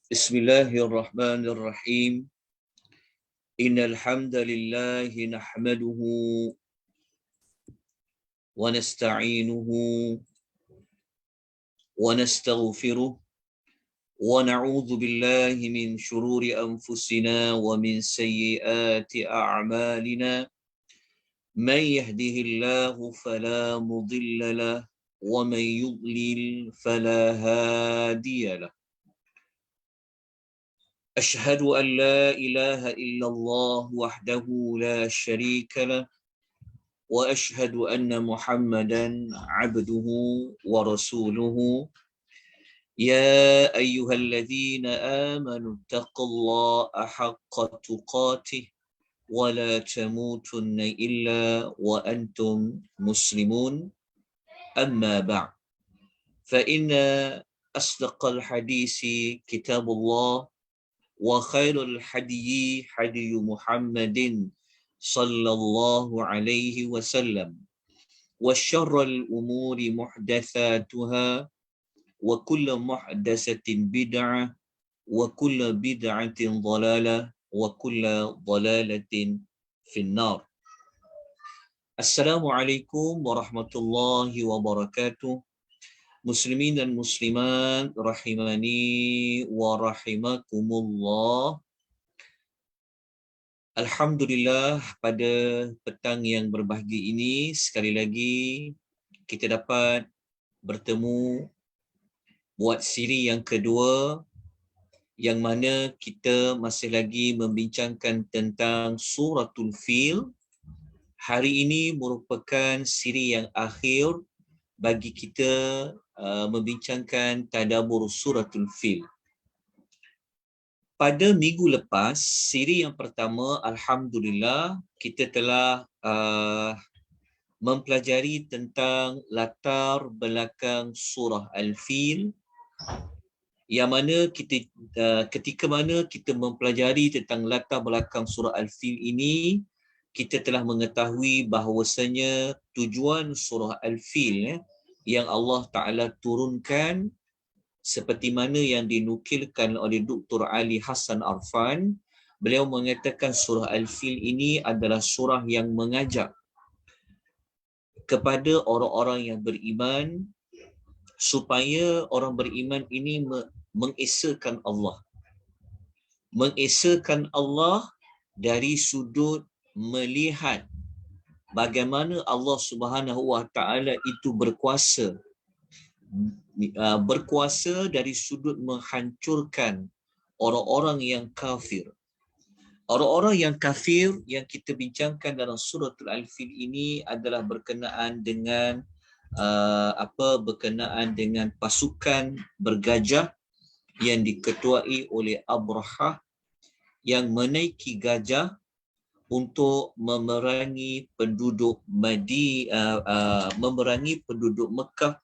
Bismillahirrahmanirrahim. Innal hamdalillah nahmaduhu wa nasta'inuhu wa nastaghfiruh wa na'udzu billahi min shururi anfusina wa min sayyiati a'malina. Man yahdihillahu fala mudilla lahu wa man yudlil fala hadiya lahu. أشهد أن لا إله إلا الله وحده لا شريك له وأشهد أن محمدا عبده ورسوله. يا أيها الذين آمنوا اتقوا الله حق تقاته ولا تموتن إلا وأنتم مسلمون. أما بعد فإن أصدق الحديث كتاب الله وخير الحدي حدي محمد صلى الله عليه وسلم وشر الأمور محدثاتها وكل محدثة بدعة وكل بدعة ضلالة وكل ضلالة في النار. السلام عليكم ورحمة الله وبركاته. Muslimin dan muslimat rahimani wa rahimakumullah. Alhamdulillah, pada petang yang berbahagia ini sekali lagi kita dapat bertemu buat siri yang kedua, yang mana kita masih lagi membincangkan tentang Suratul Fil. Hari ini merupakan siri yang akhir bagi kita membincangkan tadabbur Suratul Fil. Pada minggu lepas, siri yang pertama, Alhamdulillah, kita telah mempelajari tentang latar belakang surah Al-Fil, yang mana kita ketika mana kita mempelajari tentang latar belakang surah Al-Fil ini, kita telah mengetahui bahawasanya tujuan surah Al-Fil yang Allah Ta'ala turunkan seperti mana yang dinukilkan oleh Dr. Ali Hassan Arfan. Beliau mengatakan surah Al-Fil ini adalah surah yang mengajak kepada orang-orang yang beriman supaya orang beriman ini mengesakan Allah. Mengesakan Allah dari sudut melihat bagaimana Allah Subhanahu wa Ta'ala itu berkuasa dari sudut menghancurkan orang-orang yang kafir. Orang-orang yang kafir yang kita bincangkan dalam surah Al-Fil ini adalah berkenaan dengan berkenaan dengan pasukan bergajah yang diketuai oleh Abrahah yang menaiki gajah untuk memerangi penduduk memerangi penduduk Mekah.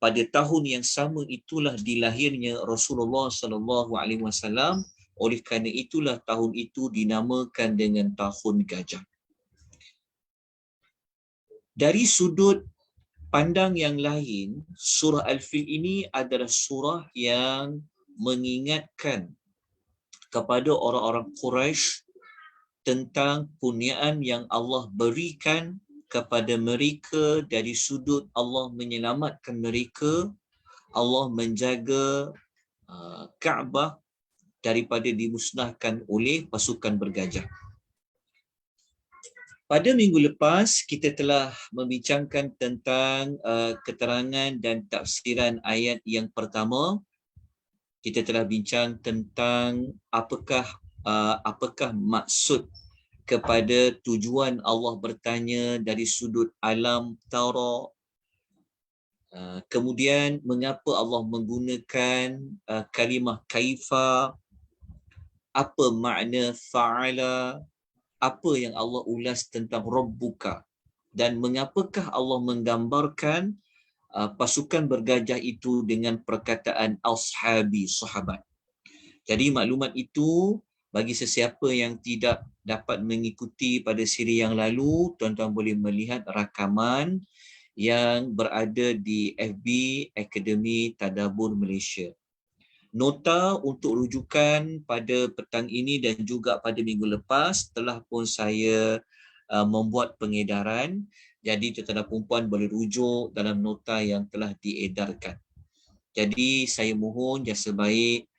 Pada tahun yang sama itulah dilahirnya Rasulullah sallallahu alaihi wasallam. Oleh kerana itulah tahun itu dinamakan dengan tahun gajah. Dari sudut pandang yang lain, surah Al-Fil ini adalah surah yang mengingatkan kepada orang-orang Quraisy tentang kurniaan yang Allah berikan kepada mereka dari sudut Allah menyelamatkan mereka, Allah menjaga Kaabah daripada dimusnahkan oleh pasukan bergajah. Pada minggu lepas kita telah membincangkan tentang keterangan dan tafsiran ayat yang pertama. Kita telah bincang tentang apakah maksud kepada tujuan Allah bertanya dari sudut alam tara. Kemudian mengapa Allah menggunakan kalimah kaifa, apa makna fa'ala, apa yang Allah ulas tentang rabbuka, dan mengapakah Allah menggambarkan pasukan bergajah itu dengan perkataan ashabi, sahabat. Jadi maklumat itu bagi sesiapa yang tidak dapat mengikuti pada siri yang lalu, tuan-tuan boleh melihat rakaman yang berada di FB Akademi Tadabbur Malaysia. Nota untuk rujukan pada petang ini dan juga pada minggu lepas telah pun saya membuat pengedaran. Jadi tuan-tuan dan puan boleh rujuk dalam nota yang telah diedarkan. Jadi saya mohon jasa baik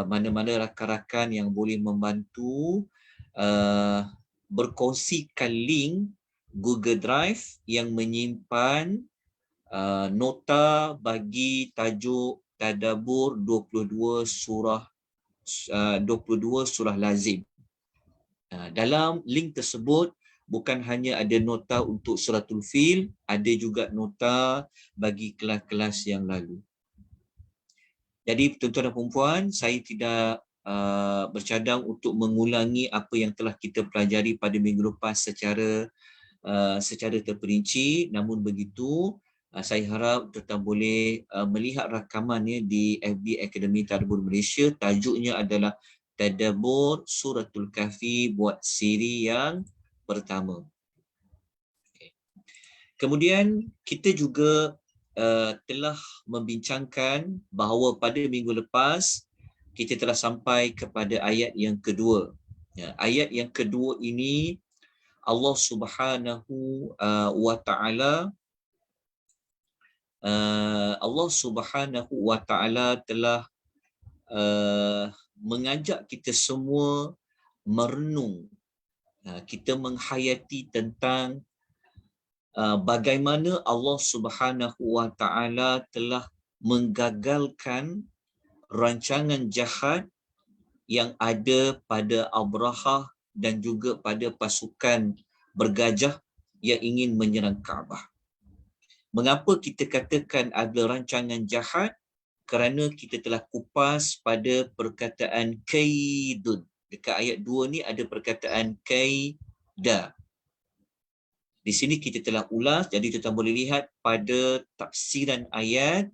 mana-mana rakan-rakan yang boleh membantu berkongsikan link Google Drive yang menyimpan nota bagi tajuk Tadabbur 22 surah 22 surah lazim. Dalam link tersebut bukan hanya ada nota untuk suratul fil, ada juga nota bagi kelas-kelas yang lalu. Jadi tuan-tuan dan puan-puan, saya tidak bercadang untuk mengulangi apa yang telah kita pelajari pada minggu lepas secara terperinci. Namun begitu, saya harap tuan-tuan boleh melihat rakamannya di FB Akademi Tadabbur Malaysia. Tajuknya adalah Tadabbur Suratul Kahfi buat siri yang pertama. Kemudian kita juga telah membincangkan bahawa pada minggu lepas kita telah sampai kepada ayat yang kedua. Ayat yang kedua ini Allah Subhanahu wa taala telah mengajak kita semua merenung, kita menghayati tentang bagaimana Allah Subhanahu wa taala telah menggagalkan rancangan jahat yang ada pada Abrahah dan juga pada pasukan bergajah yang ingin menyerang Kaabah. Mengapa kita katakan ada rancangan jahat? Kerana kita telah kupas pada perkataan kaidun. Dekat ayat 2 ni ada perkataan kaida. Di sini kita telah ulas, jadi kita boleh lihat pada tafsiran ayat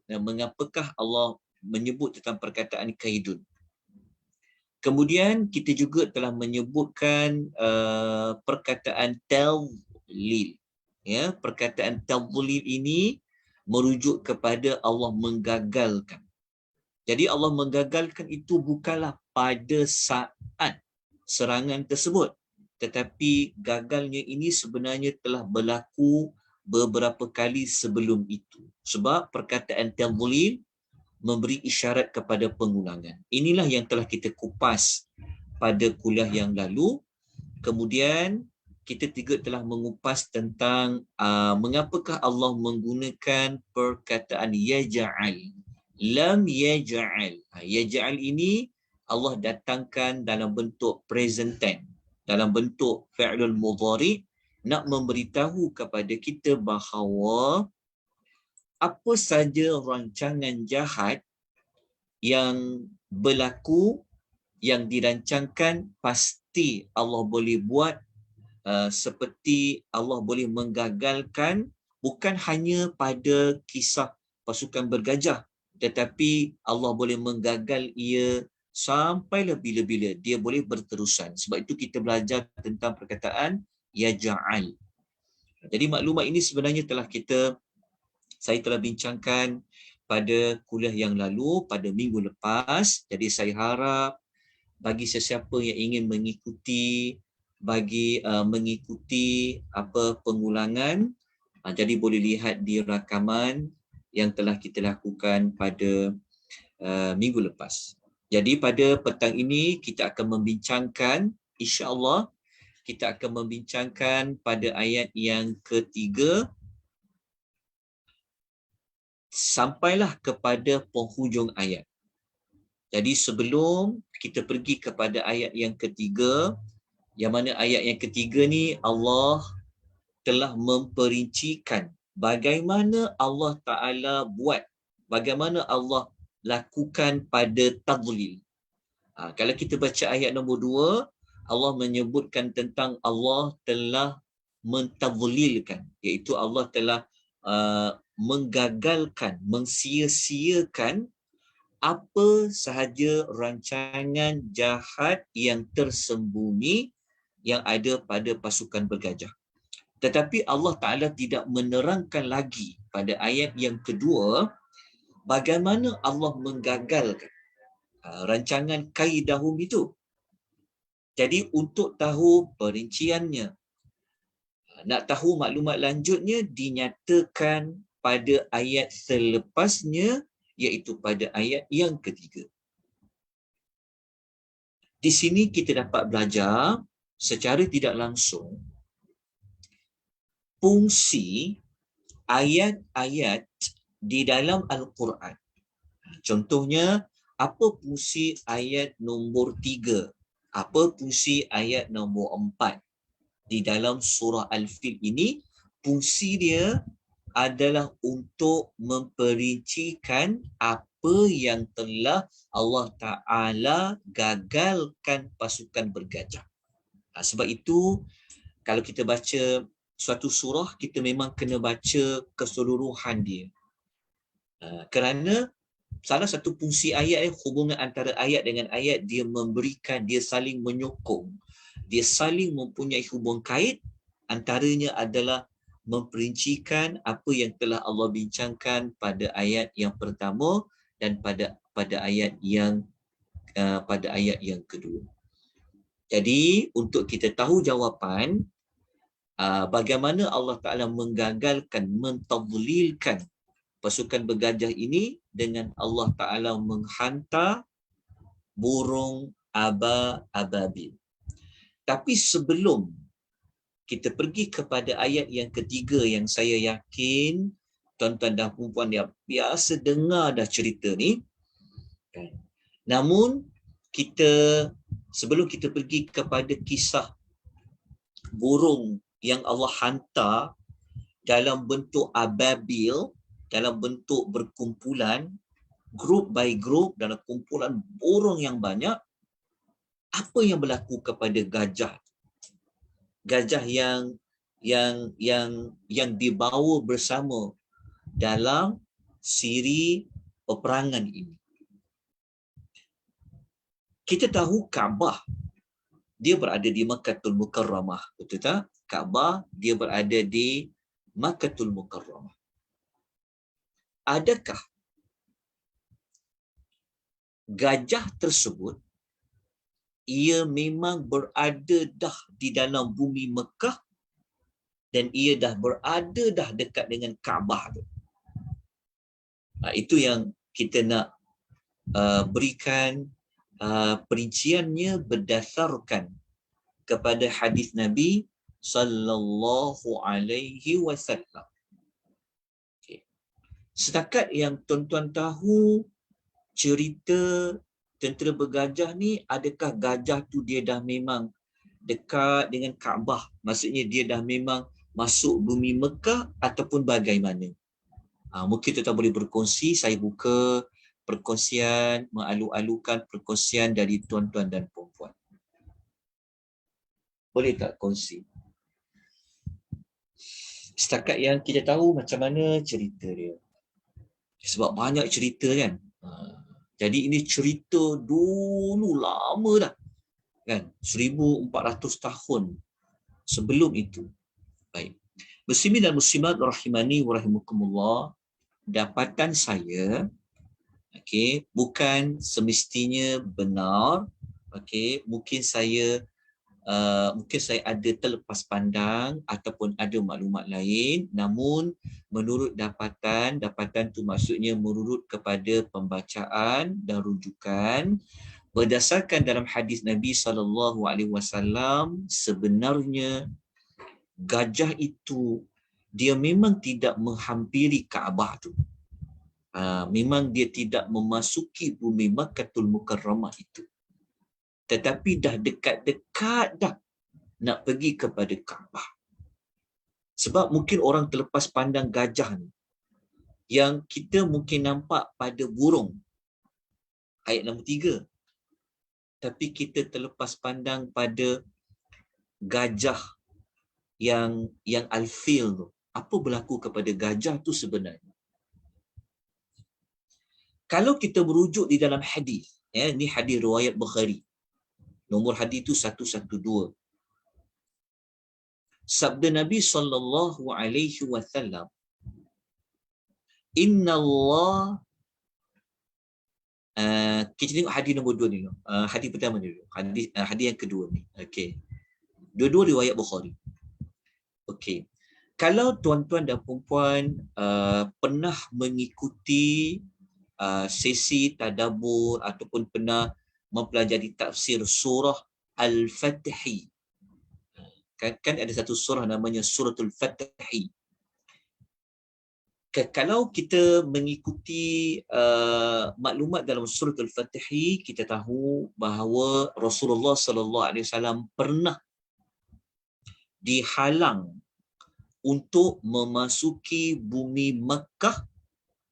mengapakah Allah menyebut tentang perkataan kaidun. Kemudian kita juga telah menyebutkan perkataan tadlil. Ya, perkataan tadlil ini merujuk kepada Allah menggagalkan. Jadi Allah menggagalkan itu bukanlah pada saat serangan tersebut, tetapi gagalnya ini sebenarnya telah berlaku beberapa kali sebelum itu. Sebab perkataan tadlil memberi isyarat kepada pengulangan. Inilah yang telah kita kupas pada kuliah yang lalu. Kemudian kita juga telah mengupas tentang mengapakah Allah menggunakan perkataan yaj'al. Lam yaj'al. Yaj'al ini Allah datangkan dalam bentuk present tense, dalam bentuk fi'lul mudhari', nak memberitahu kepada kita bahawa apa saja rancangan jahat yang berlaku, yang dirancangkan, pasti Allah boleh buat. Seperti Allah boleh menggagalkan bukan hanya pada kisah pasukan bergajah, tetapi Allah boleh menggagal ia sampai bila-bila. Dia boleh berterusan. Sebab itu kita belajar tentang perkataan yaj'al. Jadi maklumat ini sebenarnya saya telah bincangkan pada kuliah yang lalu, pada minggu lepas. Jadi saya harap bagi sesiapa yang ingin mengikuti pengulangan, jadi boleh lihat di rakaman yang telah kita lakukan pada minggu lepas. Jadi pada petang ini kita akan membincangkan, insya-Allah kita akan membincangkan pada ayat yang ketiga sampailah kepada penghujung ayat. Jadi sebelum kita pergi kepada ayat yang ketiga, yang mana ayat yang ketiga ni Allah telah memperincikan bagaimana Allah Ta'ala buat, bagaimana Allah lakukan pada tadlil. Kalau kita baca ayat nombor 2, Allah menyebutkan tentang Allah telah mentadlilkan, iaitu Allah telah menggagalkan, mensia-siakan apa sahaja rancangan jahat yang tersembunyi yang ada pada pasukan bergajah. Tetapi Allah Ta'ala tidak menerangkan lagi pada ayat yang kedua bagaimana Allah menggagalkan rancangan kaidahum itu. Jadi untuk tahu perinciannya, nak tahu maklumat lanjutnya, dinyatakan pada ayat selepasnya, iaitu pada ayat yang ketiga. Di sini kita dapat belajar secara tidak langsung fungsi ayat-ayat di dalam Al-Quran. Contohnya, apa fungsi ayat nombor 3? Apa fungsi ayat nombor 4? Di dalam surah Al-Fil ini, fungsi dia adalah untuk memperincikan apa yang telah Allah Ta'ala gagalkan pasukan bergajah. Sebab itu, kalau kita baca suatu surah, kita memang kena baca keseluruhan dia. Kerana salah satu fungsi ayat, hubungan antara ayat dengan ayat, dia memberikan, dia saling menyokong, dia saling mempunyai hubung kait. Antaranya adalah memperincikan apa yang telah Allah bincangkan pada ayat yang pertama dan pada ayat yang kedua. Jadi untuk kita tahu jawapan bagaimana Allah Ta'ala menggagalkan, mentadlilkan pasukan bergajah ini dengan Allah Ta'ala menghantar burung ababil. Tapi sebelum kita pergi kepada ayat yang ketiga, yang saya yakin tuan-tuan dan puan-puan yang biasa dengar dah cerita ni, namun sebelum kita pergi kepada kisah burung yang Allah hantar dalam bentuk ababil, dalam bentuk berkumpulan, group by group, dalam kumpulan burung yang banyak, apa yang berlaku kepada gajah? Gajah yang dibawa bersama dalam siri peperangan ini. Kita tahu Kaabah dia berada di Makkahul Mukarramah, betul tak? Kaabah dia berada di Makkahul Mukarramah. Adakah gajah tersebut ia memang berada dah di dalam bumi Mekah dan ia dah berada dah dekat dengan Kaabah tu? Itu yang kita nak berikan perinciannya berdasarkan kepada hadis Nabi sallallahu alaihi wasallam. Setakat yang tuan-tuan tahu cerita tentera bergajah ni, adakah gajah tu dia dah memang dekat dengan Kaabah? Maksudnya dia dah memang masuk bumi Mekah ataupun bagaimana? Mungkin tuan-tuan boleh berkongsi. Saya buka perkongsian, mengalu-alukan perkongsian dari tuan-tuan dan puan-puan. Boleh tak kongsi? Setakat yang kita tahu macam mana cerita dia. Sebab banyak cerita kan. Jadi ini cerita dulu lama dah. Kan? 1400 tahun sebelum itu. Baik. Muslimin dan muslimat rahimani wa rahimakumullah, dapatan saya bukan semestinya benar. Mungkin saya ada terlepas pandang ataupun ada maklumat lain, namun menurut dapatan tu maksudnya menurut kepada pembacaan dan rujukan berdasarkan dalam hadis Nabi SAW, sebenarnya gajah itu dia memang tidak menghampiri Kaabah tu. Memang dia tidak memasuki bumi Makkahul Mukarramah itu. Tetapi dah dekat-dekat dah nak pergi kepada Kaabah. Sebab mungkin orang terlepas pandang gajah ni, yang kita mungkin nampak pada burung, ayat nombor 3. Tapi kita terlepas pandang pada gajah yang Al-Fil tu. Apa berlaku kepada gajah tu sebenarnya? Kalau kita merujuk di dalam hadis, ni hadis riwayat Bukhari. Nombor hadis itu 112. Sabda Nabi sallallahu alaihi wasallam, "Inna Allah Kita tengok hadis nombor 2 ni. Hadis pertama ni dulu. Hadis yang kedua ni. Okey. Dua-dua riwayat Bukhari. Okey. Kalau tuan-tuan dan puan pernah mengikuti sesi tadabbur ataupun pernah mempelajari tafsir surah Al-Fatih. Kan ada satu surah namanya Suratul Fatih. Kalau kita mengikuti maklumat dalam Suratul Fatih, kita tahu bahawa Rasulullah sallallahu alaihi wasallam pernah dihalang untuk memasuki bumi Mekah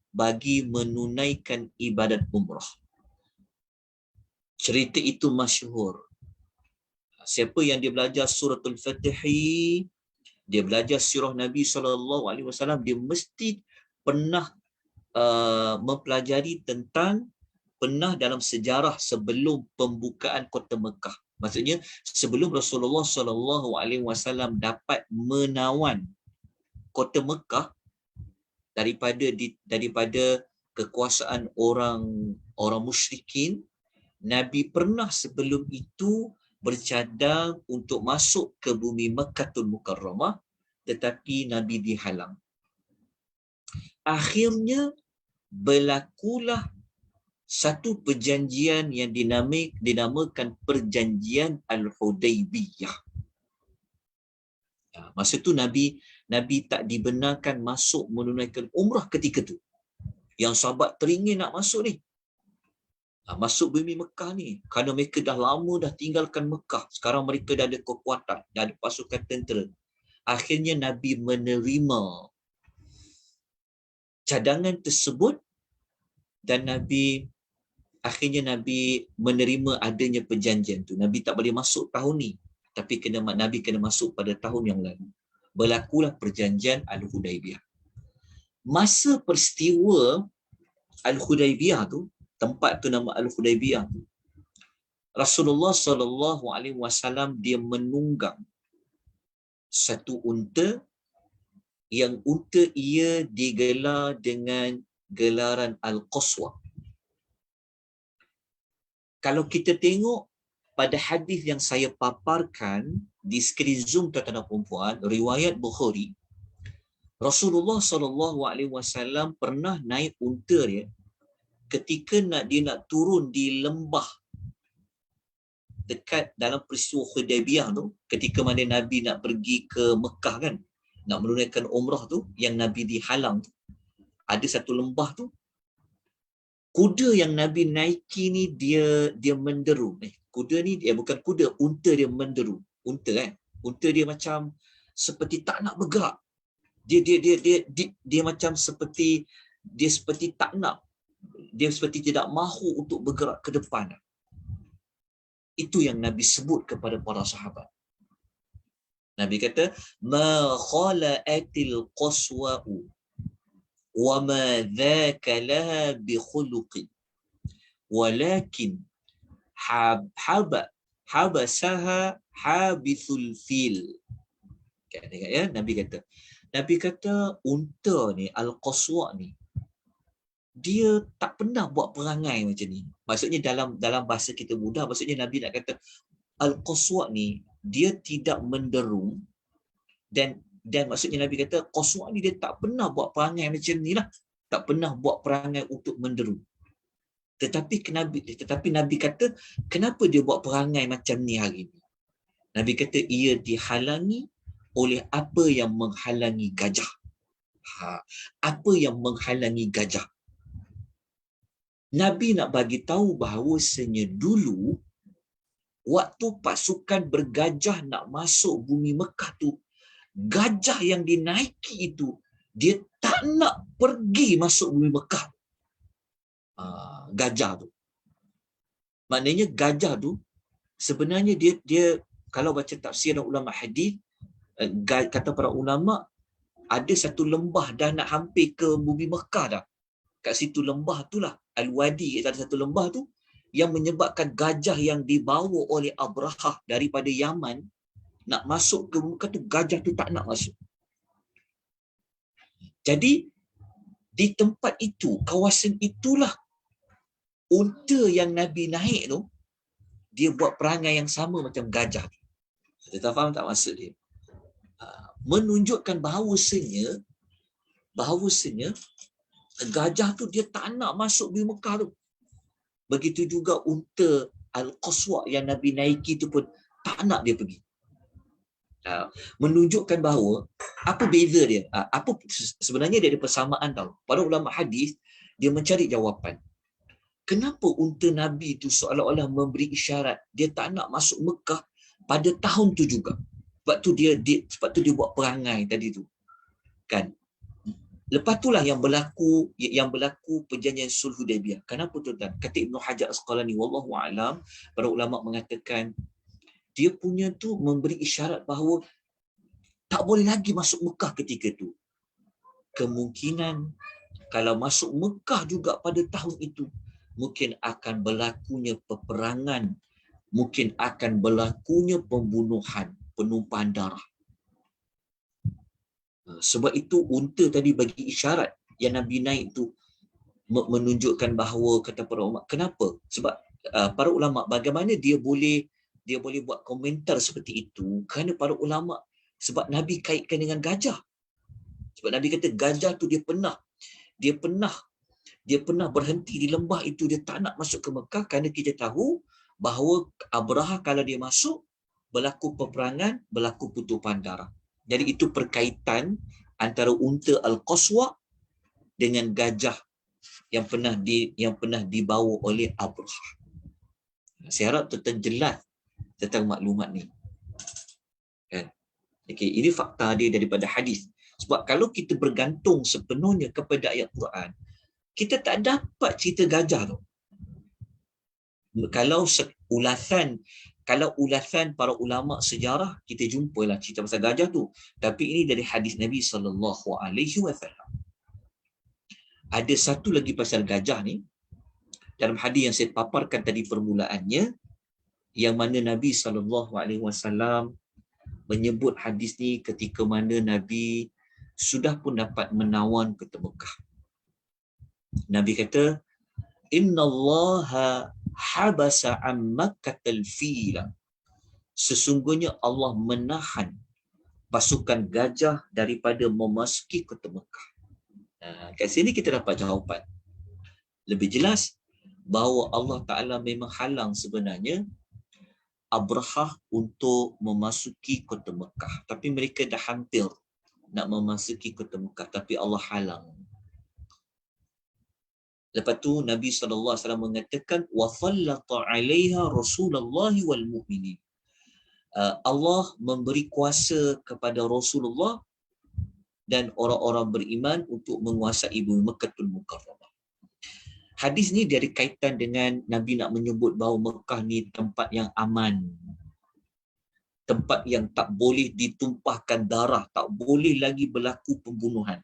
bagi menunaikan ibadat umrah. Cerita itu masyhur. Siapa yang dia belajar Suratul Fatih, dia belajar sirah Nabi SAW, dia mesti pernah mempelajari tentang pernah dalam sejarah sebelum pembukaan kota Mekah. Maksudnya sebelum Rasulullah SAW dapat menawan kota Mekah daripada kekuasaan orang musyrikin, Nabi pernah sebelum itu bercadang untuk masuk ke bumi Mekkatul Mukarramah, tetapi Nabi dihalang. Akhirnya berlakulah satu perjanjian yang dinamakan Perjanjian Al-Hudaybiyah. Masa tu Nabi tak dibenarkan masuk menunaikan umrah ketika tu. Yang sahabat teringin nak masuk ni. Masuk bumi Mekah ni. Kerana mereka dah lama dah tinggalkan Mekah. Sekarang mereka dah ada kekuatan, dah ada pasukan tentera. Akhirnya Nabi menerima cadangan tersebut dan akhirnya Nabi menerima adanya perjanjian tu. Nabi tak boleh masuk tahun ni, tapi Nabi kena masuk pada tahun yang lalu. Berlakulah perjanjian Al-Hudaybiyah. Masa peristiwa Al-Hudaybiyah tu, tempat tu nama Al-Hudaybiyah tu, Rasulullah SAW dia menunggang satu unta yang unta ia digelar dengan gelaran Al-Qaswa. Kalau kita tengok pada hadis yang saya paparkan di skrin Zoom tuan-tuan dan puan-puan, riwayat Bukhari, Rasulullah SAW pernah naik unta dia ketika dia nak turun di lembah dekat dalam peristiwa Hudaybiyah tu, ketika mana Nabi nak pergi ke Mekah kan, nak menunaikan umrah tu, yang Nabi dihalang tu. Ada satu lembah tu, kuda yang Nabi naiki ni dia menderu. Kuda ni dia bukan kuda, unta dia menderu. Unta dia macam seperti tak nak bergerak. Dia macam seperti tak nak. Dia seperti tidak mahu untuk bergerak ke depan. Itu yang Nabi sebut kepada para sahabat. Nabi kata, ma khala'atil qaswa'u wa ma dhaka laha bi khuluqin walakin habasaha habithul fil. Ya, Nabi kata unta ni, Al-Qaswa' ni, dia tak pernah buat perangai macam ni. Maksudnya dalam bahasa kita mudah, maksudnya Nabi nak kata Al-Qaswa' ni dia tidak menderu, dan maksudnya Nabi kata Qaswa' ni dia tak pernah buat perangai macam ni lah. Tak pernah buat perangai untuk menderu. Tetapi Nabi kata, kenapa dia buat perangai macam ni hari ni? Nabi kata ia dihalangi oleh apa yang menghalangi gajah. Apa yang menghalangi gajah? Nabi nak bagi tahu bahawasanya dulu waktu pasukan bergajah nak masuk bumi Mekah tu, gajah yang dinaiki itu dia tak nak pergi masuk bumi Mekah. Gajah tu. Maknanya gajah tu sebenarnya dia kalau baca tafsir ulama hadis, kata para ulama, ada satu lembah dah nak hampir ke bumi Mekah dah. Kat situ lembah itulah Al-Wadi, ada satu lembah tu yang menyebabkan gajah yang dibawa oleh Abrahah daripada Yaman nak masuk ke Mekah tu, gajah tu tak nak masuk. Jadi di tempat itu, kawasan itulah unta yang Nabi naik tu, dia buat perangai yang sama macam gajah. Kita tak faham tak maksud dia? Menunjukkan bahawasanya gajah tu dia tak nak masuk di Mekah tu. Begitu juga unta Al-Qaswa yang Nabi naiki tu pun tak nak dia pergi. Menunjukkan bahawa apa beza dia? Apa sebenarnya dia ada persamaan tau. Para ulama hadis dia mencari jawapan. Kenapa unta Nabi itu seolah-olah memberi isyarat dia tak nak masuk Mekah pada tahun tu juga? Sebab tu dia buat perangai tadi tu. Kan? Lepas itulah yang berlaku perjanjian Sulh Hudaibiyah. Kenapa tuan-tuan? Kata Ibnu Hajar Asqalani wallahu a'lam, para ulama mengatakan dia punya tu memberi isyarat bahawa tak boleh lagi masuk Mekah ketika tu. Kemungkinan kalau masuk Mekah juga pada tahun itu, mungkin akan berlakunya peperangan, mungkin akan berlakunya pembunuhan, penumpahan darah. Sebab itu unta tadi bagi isyarat yang Nabi naik tu menunjukkan bahawa, kata para ulama, kenapa? Sebab para ulama bagaimana dia boleh buat komentar seperti itu? Kerana para ulama, sebab Nabi kaitkan dengan gajah. Sebab Nabi kata gajah tu dia pernah berhenti di lembah itu, dia tak nak masuk ke Mekah kerana kita tahu bahawa Abraha kalau dia masuk berlaku peperangan, berlaku pertumpahan darah. Jadi itu perkaitan antara unta Al-Qaswa dengan gajah yang pernah dibawa oleh Abraha. Saya harap tuan-tuan jelas tentang maklumat ni. Kan? Okey, ini fakta dia daripada hadis. Sebab kalau kita bergantung sepenuhnya kepada ayat Quran, kita tak dapat cerita gajah tu. Kalau ulasan para ulama sejarah, kita jumpalah cerita pasal gajah tu. Tapi ini dari hadis Nabi SAW. Ada satu lagi pasal gajah ni, dalam hadis yang saya paparkan tadi permulaannya, yang mana Nabi SAW menyebut hadis ni ketika mana Nabi sudah pun dapat menawan ke Mekah. Nabi kata, innallaha habasa an Makkatal fila. Sesungguhnya Allah menahan pasukan gajah daripada memasuki kota Mekah. Kat sini kita dapat jawapan lebih jelas bahawa Allah Ta'ala memang halang sebenarnya Abraha untuk memasuki kota Mekah. Tapi mereka dah hampir nak memasuki kota Mekah, tapi Allah halang. Lepas tu Nabi SAW mengatakan وَفَلَّطَ عَلَيْهَا رَسُولَ اللَّهِ وَالْمُؤْمِنِينَ. Allah memberi kuasa kepada Rasulullah dan orang-orang beriman untuk menguasai bumi Mekkatul Mukarramah. Hadis ni dia ada kaitan dengan Nabi nak menyebut bahawa Mekah ni tempat yang aman. Tempat yang tak boleh ditumpahkan darah, tak boleh lagi berlaku pembunuhan.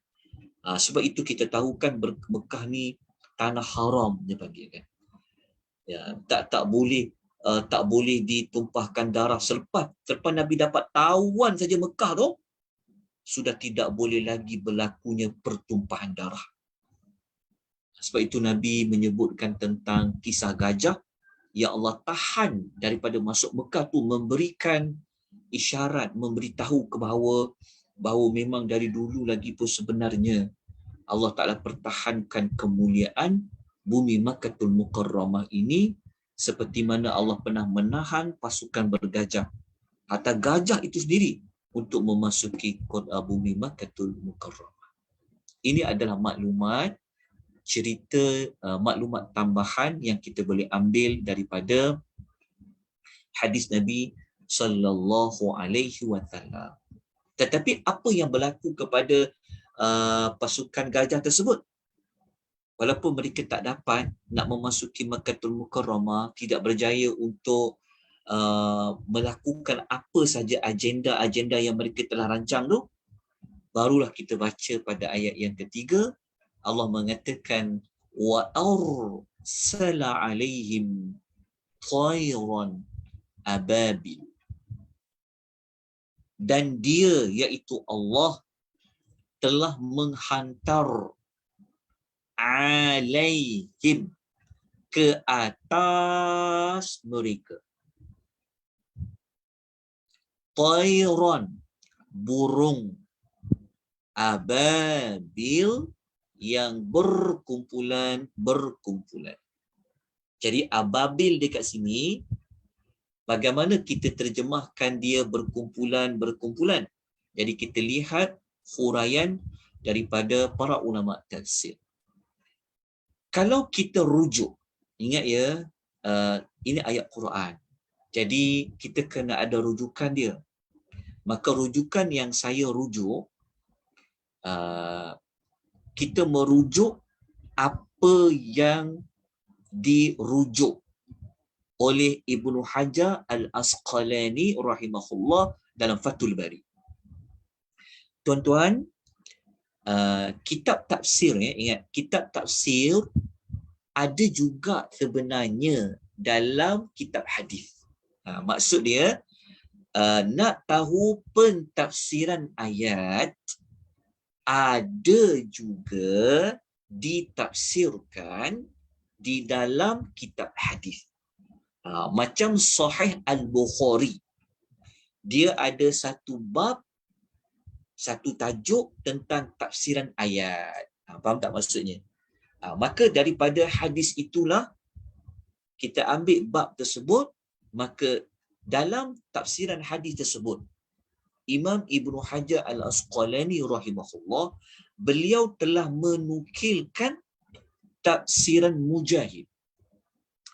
Sebab itu kita tahu kan Mekah ni tanah haram dia panggil kan. Ya, tak boleh ditumpahkan darah. Selepas Nabi dapat tawan saja Mekah tu, sudah tidak boleh lagi berlakunya pertumpahan darah. Sebab itu Nabi menyebutkan tentang kisah gajah yang Allah tahan daripada masuk Mekah tu, memberikan isyarat, memberitahu ke bahawa memang dari dulu lagi pun sebenarnya Allah Ta'ala pertahankan kemuliaan bumi Makkatul Mukarramah ini, seperti mana Allah pernah menahan pasukan bergajah atau gajah itu sendiri untuk memasuki bumi Makkatul Mukarramah. Ini adalah maklumat cerita, maklumat tambahan yang kita boleh ambil daripada hadis Nabi sallallahu alaihi wasallam. Tetapi apa yang berlaku kepada pasukan gajah tersebut? Walaupun mereka tak dapat nak memasuki Makkatul Mukarramah, tidak berjaya untuk melakukan apa saja agenda-agenda yang mereka telah rancang tu, barulah kita baca pada ayat yang ketiga, Allah mengatakan wa arsala alaihim tayran ababil. Dan dia, iaitu Allah, telah menghantar alaihim, ke atas mereka. Tayran, burung. Ababil, yang berkumpulan. Jadi ababil dekat sini, bagaimana kita terjemahkan dia berkumpulan. Jadi kita lihat huraian daripada para ulama tafsir. Kalau kita rujuk, ingat ya, ini ayat Quran. Jadi kita kena ada rujukan dia. Maka rujukan yang saya rujuk, kita merujuk apa yang dirujuk oleh Ibnu Hajar Al-Asqalani rahimahullah dalam Fathul Bari. Tuan-tuan, kitab tafsir, ingat, kitab tafsir ada juga sebenarnya dalam kitab hadis. Maksud dia, nak tahu pentafsiran ayat, ada juga ditafsirkan di dalam kitab hadis. Macam Sahih Al-Bukhari, dia ada satu bab, satu tajuk tentang tafsiran ayat. Faham tak maksudnya? Maka daripada hadis itulah kita ambil bab tersebut, maka dalam tafsiran hadis tersebut, Imam Ibnu Hajar Al-Asqalani rahimahullah, beliau telah menukilkan tafsiran Mujahid.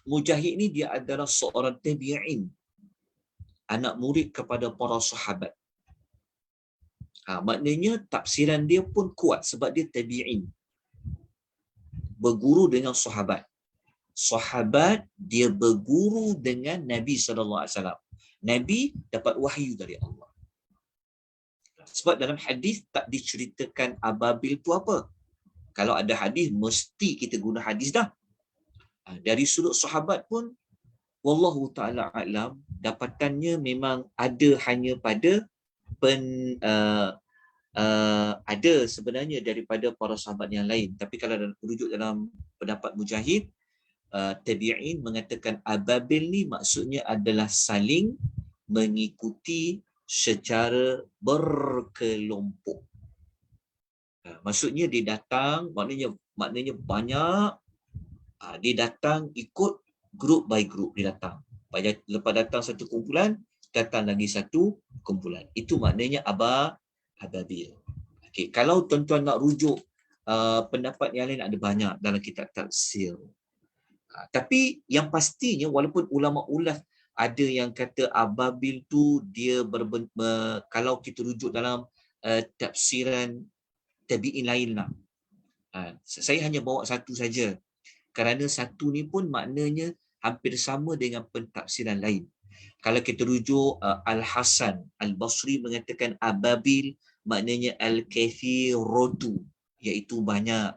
Mujahid ni dia adalah seorang tabi'in, anak murid kepada para sahabat. Maknanya tafsiran dia pun kuat sebab dia tabi'in, berguru dengan sahabat. Sahabat dia berguru dengan Nabi SAW. Nabi dapat wahyu dari Allah. Sebab dalam hadis tak diceritakan ababil tu apa. Kalau ada hadis, mesti kita guna hadis dah. Dari sudut sahabat pun, wallahu ta'ala a'lam, dapatannya memang ada hanya pada ada sebenarnya daripada para sahabat yang lain. Tapi kalau rujuk dalam pendapat Mujahid, tabi'in mengatakan ababil ni maksudnya adalah saling mengikuti secara berkelompok. Maksudnya dia datang, maknanya banyak. Dia datang ikut group by group, dia datang. Lepas datang satu kumpulan, datang lagi satu kumpulan. Itu maknanya ababil. Okay. Kalau tuan-tuan nak rujuk pendapat yang lain, ada banyak dalam kitab tafsir. Tapi yang pastinya, walaupun ulama-ulama ada yang kata ababil tu dia kalau kita rujuk dalam tafsiran tabi'in lain lah. Saya hanya bawa satu saja. Kerana satu ni pun maknanya hampir sama dengan pentafsiran lain. Kalau kita rujuk Al-Hasan Al-Basri mengatakan ababil maknanya al-kathiratu, iaitu banyak.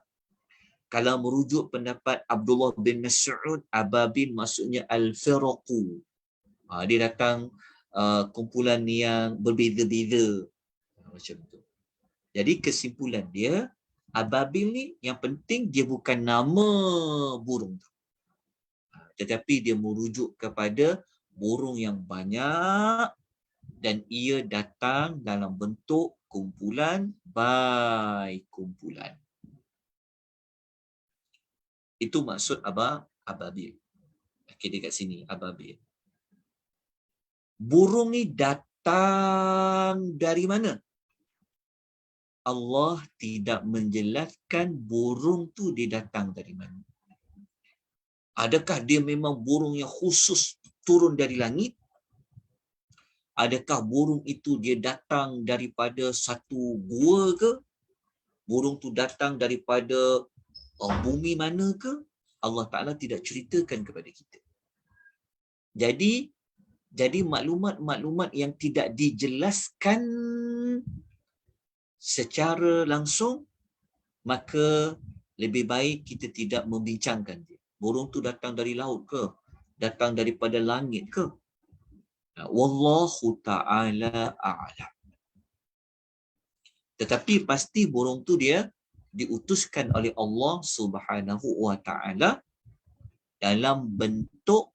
Kalau merujuk pendapat Abdullah bin Mas'ud, ababil maksudnya al-firaqu. Dia datang kumpulan yang berbeza-beza. Macam tu. Jadi kesimpulan dia, ababil ni yang penting dia bukan nama burung tu. Tetapi dia merujuk kepada burung yang banyak dan ia datang dalam bentuk kumpulan by kumpulan. Itu maksud ababil. Okey, dekat sini ababil. Burung ni datang dari mana? Allah tidak menjelaskan burung tu dia datang dari mana. Adakah dia memang burung yang khusus turun dari langit? Adakah burung itu dia datang daripada satu gua ke? Burung tu datang daripada bumi mana ke? Allah Ta'ala tidak ceritakan kepada kita. Jadi maklumat-maklumat yang tidak dijelaskan secara langsung, maka lebih baik kita tidak membincangkan dia. Burung tu datang dari laut ke? Datang daripada langit ke? Wallahu ta'ala a'lam. Tetapi pasti burung tu dia diutuskan oleh Allah Subhanahu wa ta'ala dalam bentuk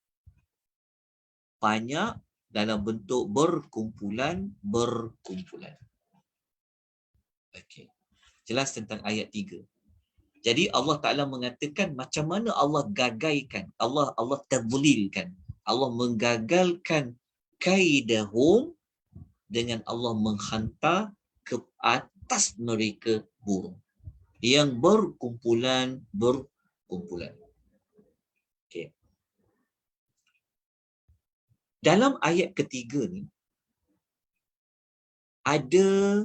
banyak, dalam bentuk berkumpulan. Okey. Jelas tentang ayat 3. Jadi Allah Ta'ala mengatakan macam mana Allah gagaikan, Allah tadlilkan, Allah menggagalkan kaidahum dengan Allah menghantar ke atas mereka burung yang berkumpulan. Okay. Dalam ayat ketiga ni ada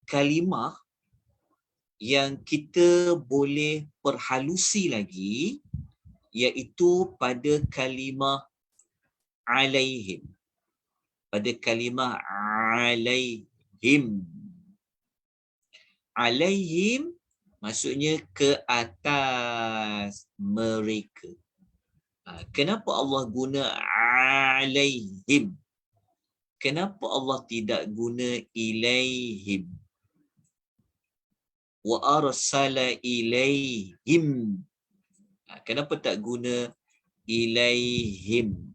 kalimah yang kita boleh perhalusi lagi, iaitu pada kalimah alaihim. Pada kalimah alaihim. Alaihim maksudnya ke atas mereka. Kenapa Allah guna alaihim? Kenapa Allah tidak guna ilaihim? Wa arsala ilaihim. Kenapa tak guna ilaihim?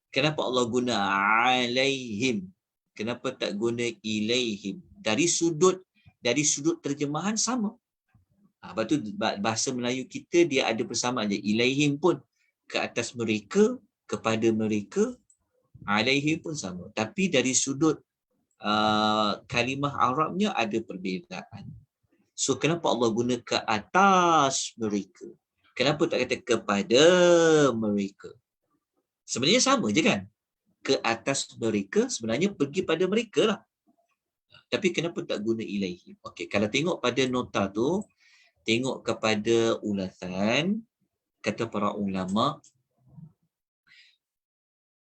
Kenapa Allah guna alaihim? Kenapa tak guna ilaihim? Dari sudut terjemahan sama. Lepas tu bahasa Melayu kita dia ada persamaan je. Ilaihim pun ke atas mereka, kepada mereka. Alaihim pun sama. Tapi dari sudut kalimah Arabnya ada perbezaan. So kenapa Allah guna ke atas mereka? Kenapa tak kata kepada mereka? Sebenarnya sama je kan? Ke atas mereka sebenarnya pergi pada mereka lah. Tapi kenapa tak guna ilaihim? Okey, kalau tengok pada nota tu, tengok kepada ulasan, kata para ulama,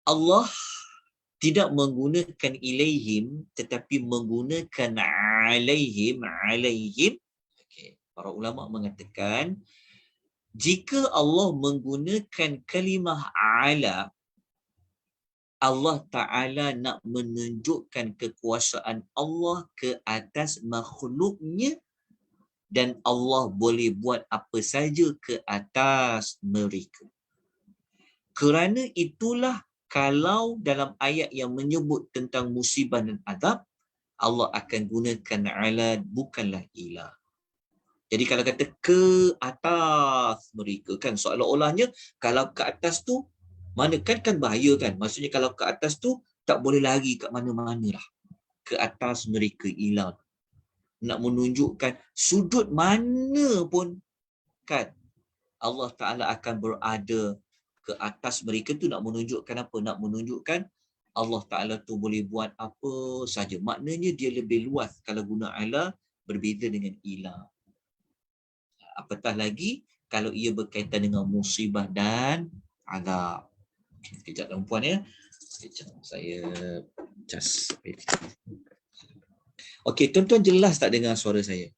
Allah tidak menggunakan ilaihim tetapi menggunakan alaihim. Okay. Para ulama mengatakan jika Allah menggunakan kalimah ala, Allah Ta'ala nak menunjukkan kekuasaan Allah ke atas makhluknya dan Allah boleh buat apa saja ke atas mereka. Kerana itulah kalau dalam ayat yang menyebut tentang musibah dan azab, Allah akan gunakan ala, bukanlah ila. Jadi kalau kata ke atas mereka kan, seolah-olahnya kalau ke atas tu, mana kan bahaya kan. Maksudnya kalau ke atas tu, tak boleh lari kat mana-mana lah. Ke atas mereka ila. Nak menunjukkan sudut mana pun kan, Allah Ta'ala akan berada ke atas mereka tu. Nak menunjukkan apa? Nak menunjukkan Allah Ta'ala tu boleh buat apa saja. Maknanya dia lebih luas kalau guna ala berbeza dengan ila. Apatah lagi kalau ia berkaitan dengan musibah dan azab. Sekejap tuan-puan ya. Sekejap saya just. Okey, tuan-tuan jelas tak dengar suara saya?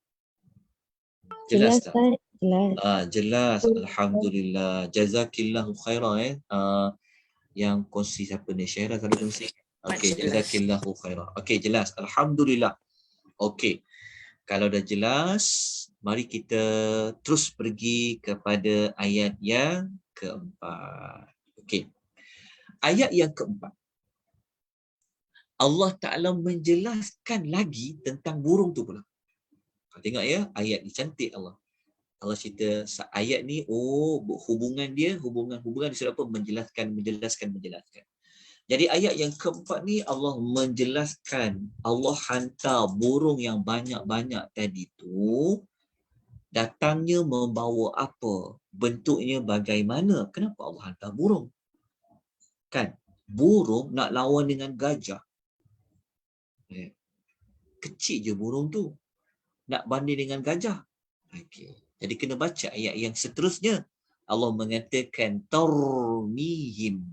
Jelas tak? Jelas. Jelas. Alhamdulillah. Jazakillahu khairan yang kongsi siapa ni? Syairah kalau kongsi. Okey, jazakillahu khairan. Okey, jelas. Alhamdulillah. Okey. Kalau dah jelas, mari kita terus pergi kepada ayat yang keempat. Okey. Ayat yang keempat. Allah Ta'ala menjelaskan lagi tentang burung tu pula. Tengok ya, ayat ni cantik Allah. Allah cerita ayat ni, hubungan disebut apa? Menjelaskan. Jadi ayat yang keempat ni Allah menjelaskan, Allah hantar burung yang banyak-banyak tadi tu, datangnya membawa apa? Bentuknya bagaimana? Kenapa Allah hantar burung? Kan? Burung nak lawan dengan gajah. Kecil je burung tu. Nak banding dengan gajah. Okay. Jadi kena baca ayat yang seterusnya. Allah mengatakan tarmihim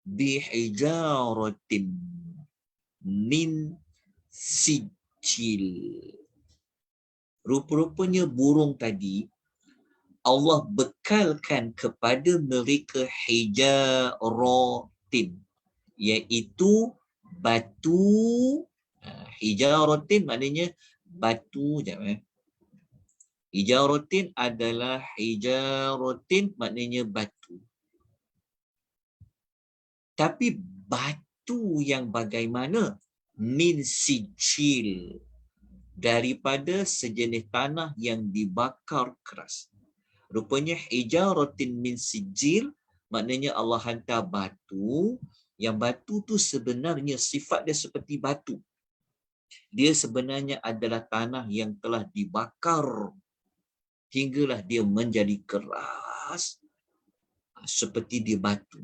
bihijaratin min sijil. Rupa-rupanya burung tadi Allah bekalkan kepada mereka hijaratin, iaitu batu. Hijaratin maknanya batu. Hijaratin adalah hijaratin maknanya batu. Tapi batu yang bagaimana? Min sijil, daripada sejenis tanah yang dibakar keras. Rupanya hijaratin min sijil maknanya Allah hantar batu, yang batu tu sebenarnya sifat dia seperti batu. Dia sebenarnya adalah tanah yang telah dibakar hinggalah dia menjadi keras seperti dia batu.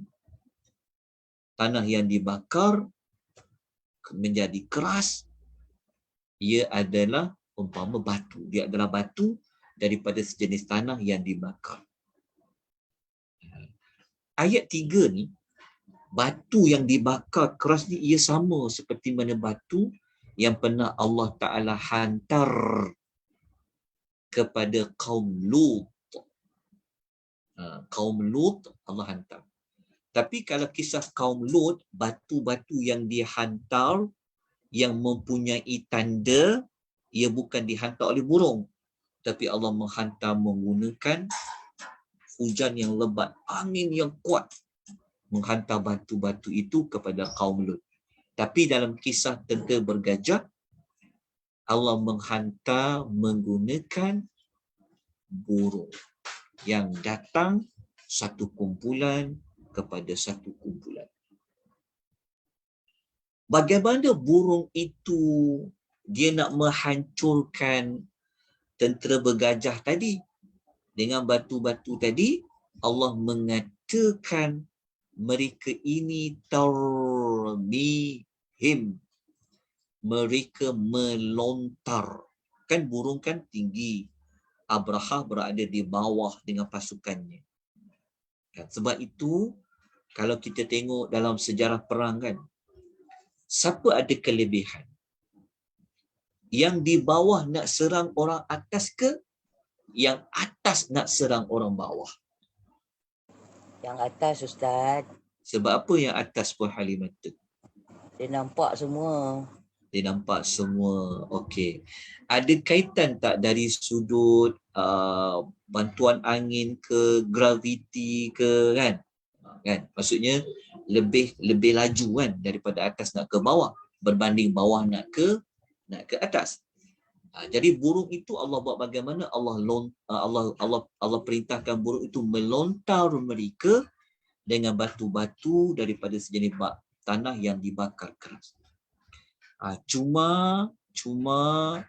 Tanah yang dibakar menjadi keras, ia adalah umpama batu. Dia adalah batu daripada sejenis tanah yang dibakar. Ayat 3 ni, batu yang dibakar keras ni ia sama seperti mana batu yang pernah Allah Ta'ala hantar kepada kaum Lut. Kaum Lut Allah hantar. Tapi kalau kisah kaum Lut, batu-batu yang dihantar yang mempunyai tanda, ia bukan dihantar oleh burung, tapi Allah menghantar menggunakan hujan yang lebat, angin yang kuat, menghantar batu-batu itu kepada kaum Lut. Tapi dalam kisah tentera bergajah, Allah menghantar menggunakan burung yang datang satu kumpulan kepada satu kumpulan. Bagaimana burung itu dia nak menghancurkan tentera bergajah tadi? Dengan batu-batu tadi, Allah mengatakan mereka ini tarmihim. Mereka melontar. Kan burung kan tinggi. Abraha berada di bawah dengan pasukannya. Sebab itu, kalau kita tengok dalam sejarah perang kan, siapa ada kelebihan? Yang di bawah nak serang orang atas ke? Yang atas nak serang orang bawah? Yang atas, Ustaz. Sebab apa yang atas Puan Halimah tu? Dia nampak semua. Dia nampak semua. Okey. Ada kaitan tak dari sudut bantuan angin ke, graviti ke, kan? Kan? Maksudnya lebih laju kan daripada atas nak ke bawah berbanding bawah nak ke atas. Jadi burung itu Allah buat bagaimana? Allah perintahkan burung itu melontar mereka dengan batu-batu daripada sejenis tanah yang dibakar keras. Cuma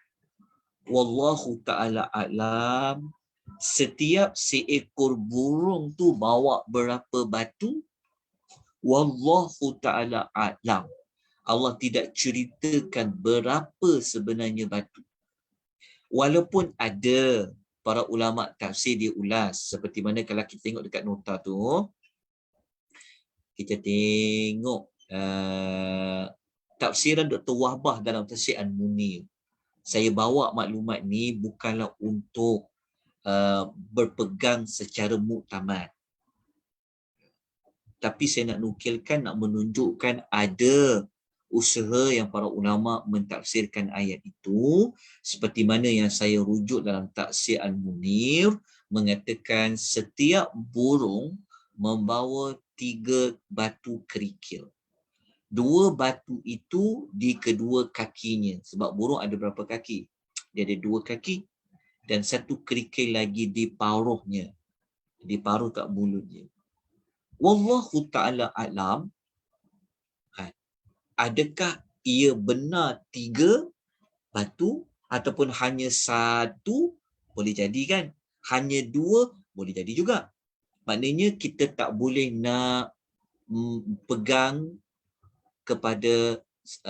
wallahu ta'ala a'lam, setiap seekor burung tu bawa berapa batu, wallahu ta'ala a'lam. Allah tidak ceritakan berapa sebenarnya batu. Walaupun ada para ulama tafsir dia ulas, seperti mana kalau kita tengok dekat nota tu, kita tengok tafsiran Dr. Wahbah dalam tafsir Al-Munir. Saya bawa maklumat ni bukanlah untuk berpegang secara muktamad. Tapi saya nak nukilkan, nak menunjukkan ada usaha yang para ulama mentafsirkan ayat itu, seperti mana yang saya rujuk dalam tafsir Al-Munir, mengatakan setiap burung membawa 3 batu kerikil. 2 batu itu di kedua kakinya. Sebab burung ada berapa kaki? Dia ada 2 kaki. Dan 1 kerikil lagi di paruhnya. Di paruh kat mulutnya. Wallahu ta'ala alam. Adakah ia benar 3 batu ataupun hanya 1? Boleh jadi kan? Hanya 2 boleh jadi juga. Maknanya kita tak boleh nak pegang kepada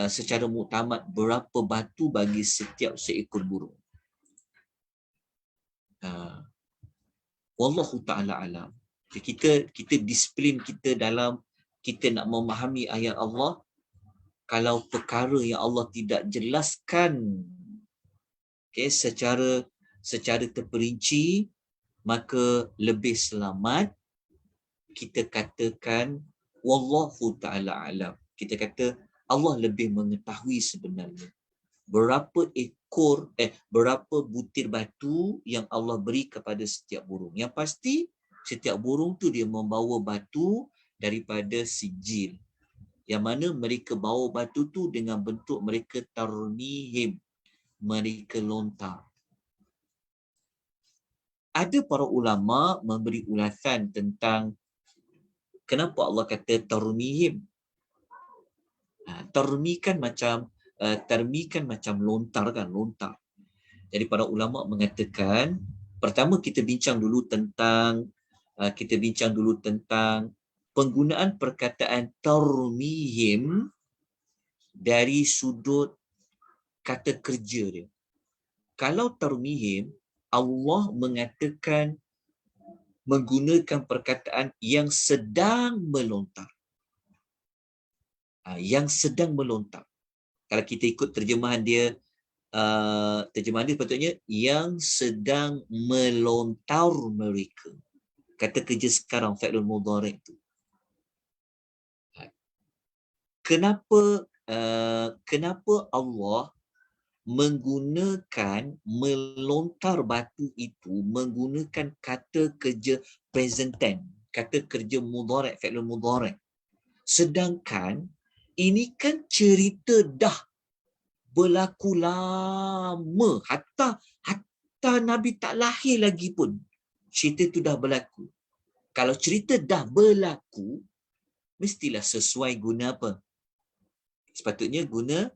secara muktamad berapa batu bagi setiap seekor burung. Wallahu ta'ala alam. Kita disiplin kita dalam kita nak memahami ayat Allah. Kalau perkara yang Allah tidak jelaskan secara terperinci, maka lebih selamat kita katakan wallahu ta'ala alam. Kita kata Allah lebih mengetahui sebenarnya berapa ekor berapa butir batu yang Allah beri kepada setiap burung. Yang pasti setiap burung tu dia membawa batu daripada sijil. Yang mana mereka bawa batu tu dengan bentuk mereka tarmihim, mereka lontar. Ada para ulama memberi ulasan tentang kenapa Allah kata tarmihim. Tarmi kan macam lontar kan, lontar. Jadi para ulama mengatakan, pertama kita bincang dulu tentang penggunaan perkataan tarmihim dari sudut kata kerja dia. Kalau tarmihim, Allah mengatakan menggunakan perkataan yang sedang melontar. Yang sedang melontar. Kalau kita ikut terjemahan dia sepatutnya yang sedang melontar mereka. Kata kerja sekarang, fa'ilul mudhari' tu. Kenapa Allah menggunakan melontar batu itu menggunakan kata kerja present tense, kata kerja mudhari', fa'ilul mudhari'. Sedangkan ini kan cerita dah berlaku lama, hatta Nabi tak lahir lagi pun cerita tu dah berlaku. Kalau cerita dah berlaku, mestilah sesuai guna apa? Sepatutnya guna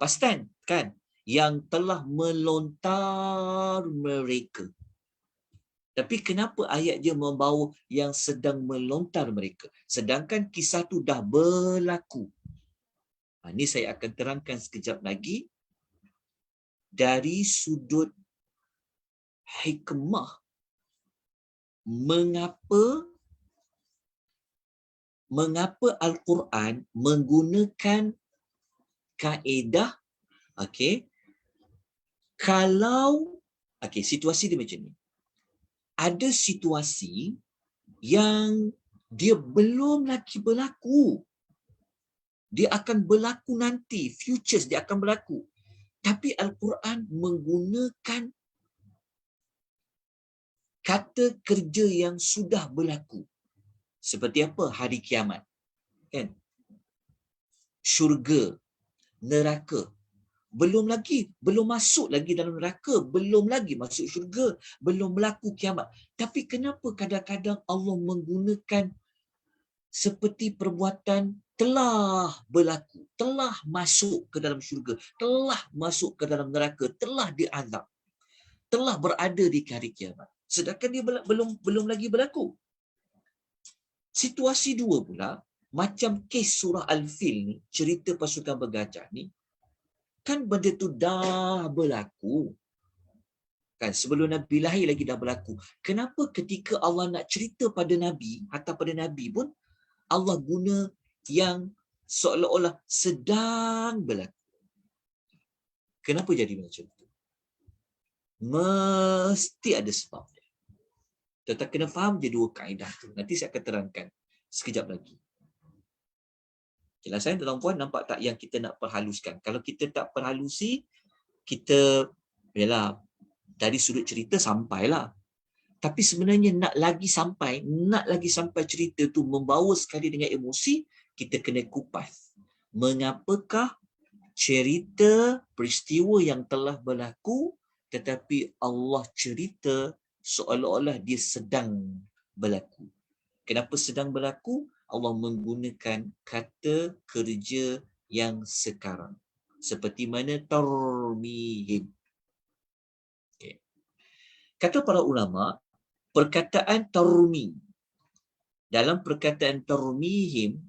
past tense kan, yang telah melontar mereka. Tapi kenapa ayat dia membawa yang sedang melontar mereka, sedangkan kisah tu dah berlaku? Ini saya akan terangkan sekejap lagi dari sudut hikmah mengapa Al-Quran menggunakan kaedah situasi dia macam ni. Ada situasi yang dia belum lagi berlaku. Dia akan berlaku nanti, futures dia akan berlaku. Tapi Al-Quran menggunakan kata kerja yang sudah berlaku. Seperti apa? Hari kiamat. Kan? Syurga, neraka. Belum masuk lagi dalam neraka, belum lagi masuk syurga, belum berlaku kiamat. Tapi kenapa kadang-kadang Allah menggunakan seperti perbuatan telah berlaku, telah masuk ke dalam syurga, telah masuk ke dalam neraka, telah diazab, telah berada di hari kiamat. Sedangkan dia belum lagi berlaku. Situasi dua pula, macam kes surah Al-Fil ni, cerita pasukan bergajah ni, kan benda tu dah berlaku. Kan sebelum Nabi lahir lagi dah berlaku. Kenapa ketika Allah nak cerita pada Nabi, atau pada Nabi pun, Allah guna yang seolah-olah sedang berlaku? Kenapa jadi macam tu? Mesti ada sebab dia. Tetap kena faham je dua kaedah tu. Nanti saya akan terangkan sekejap lagi. Jelasan tuan-tuan nampak tak yang kita nak perhaluskan? Kalau kita tak perhalusi, kita dari sudut cerita sampailah. Tapi sebenarnya nak lagi sampai cerita tu membawa sekali dengan emosi, kita kena kupas. Mengapakah cerita peristiwa yang telah berlaku tetapi Allah cerita seolah-olah dia sedang berlaku. Kenapa sedang berlaku? Allah menggunakan kata kerja yang sekarang. Seperti mana tarmihim. Okay. Kata para ulama, perkataan tarmi, dalam perkataan tarmihim,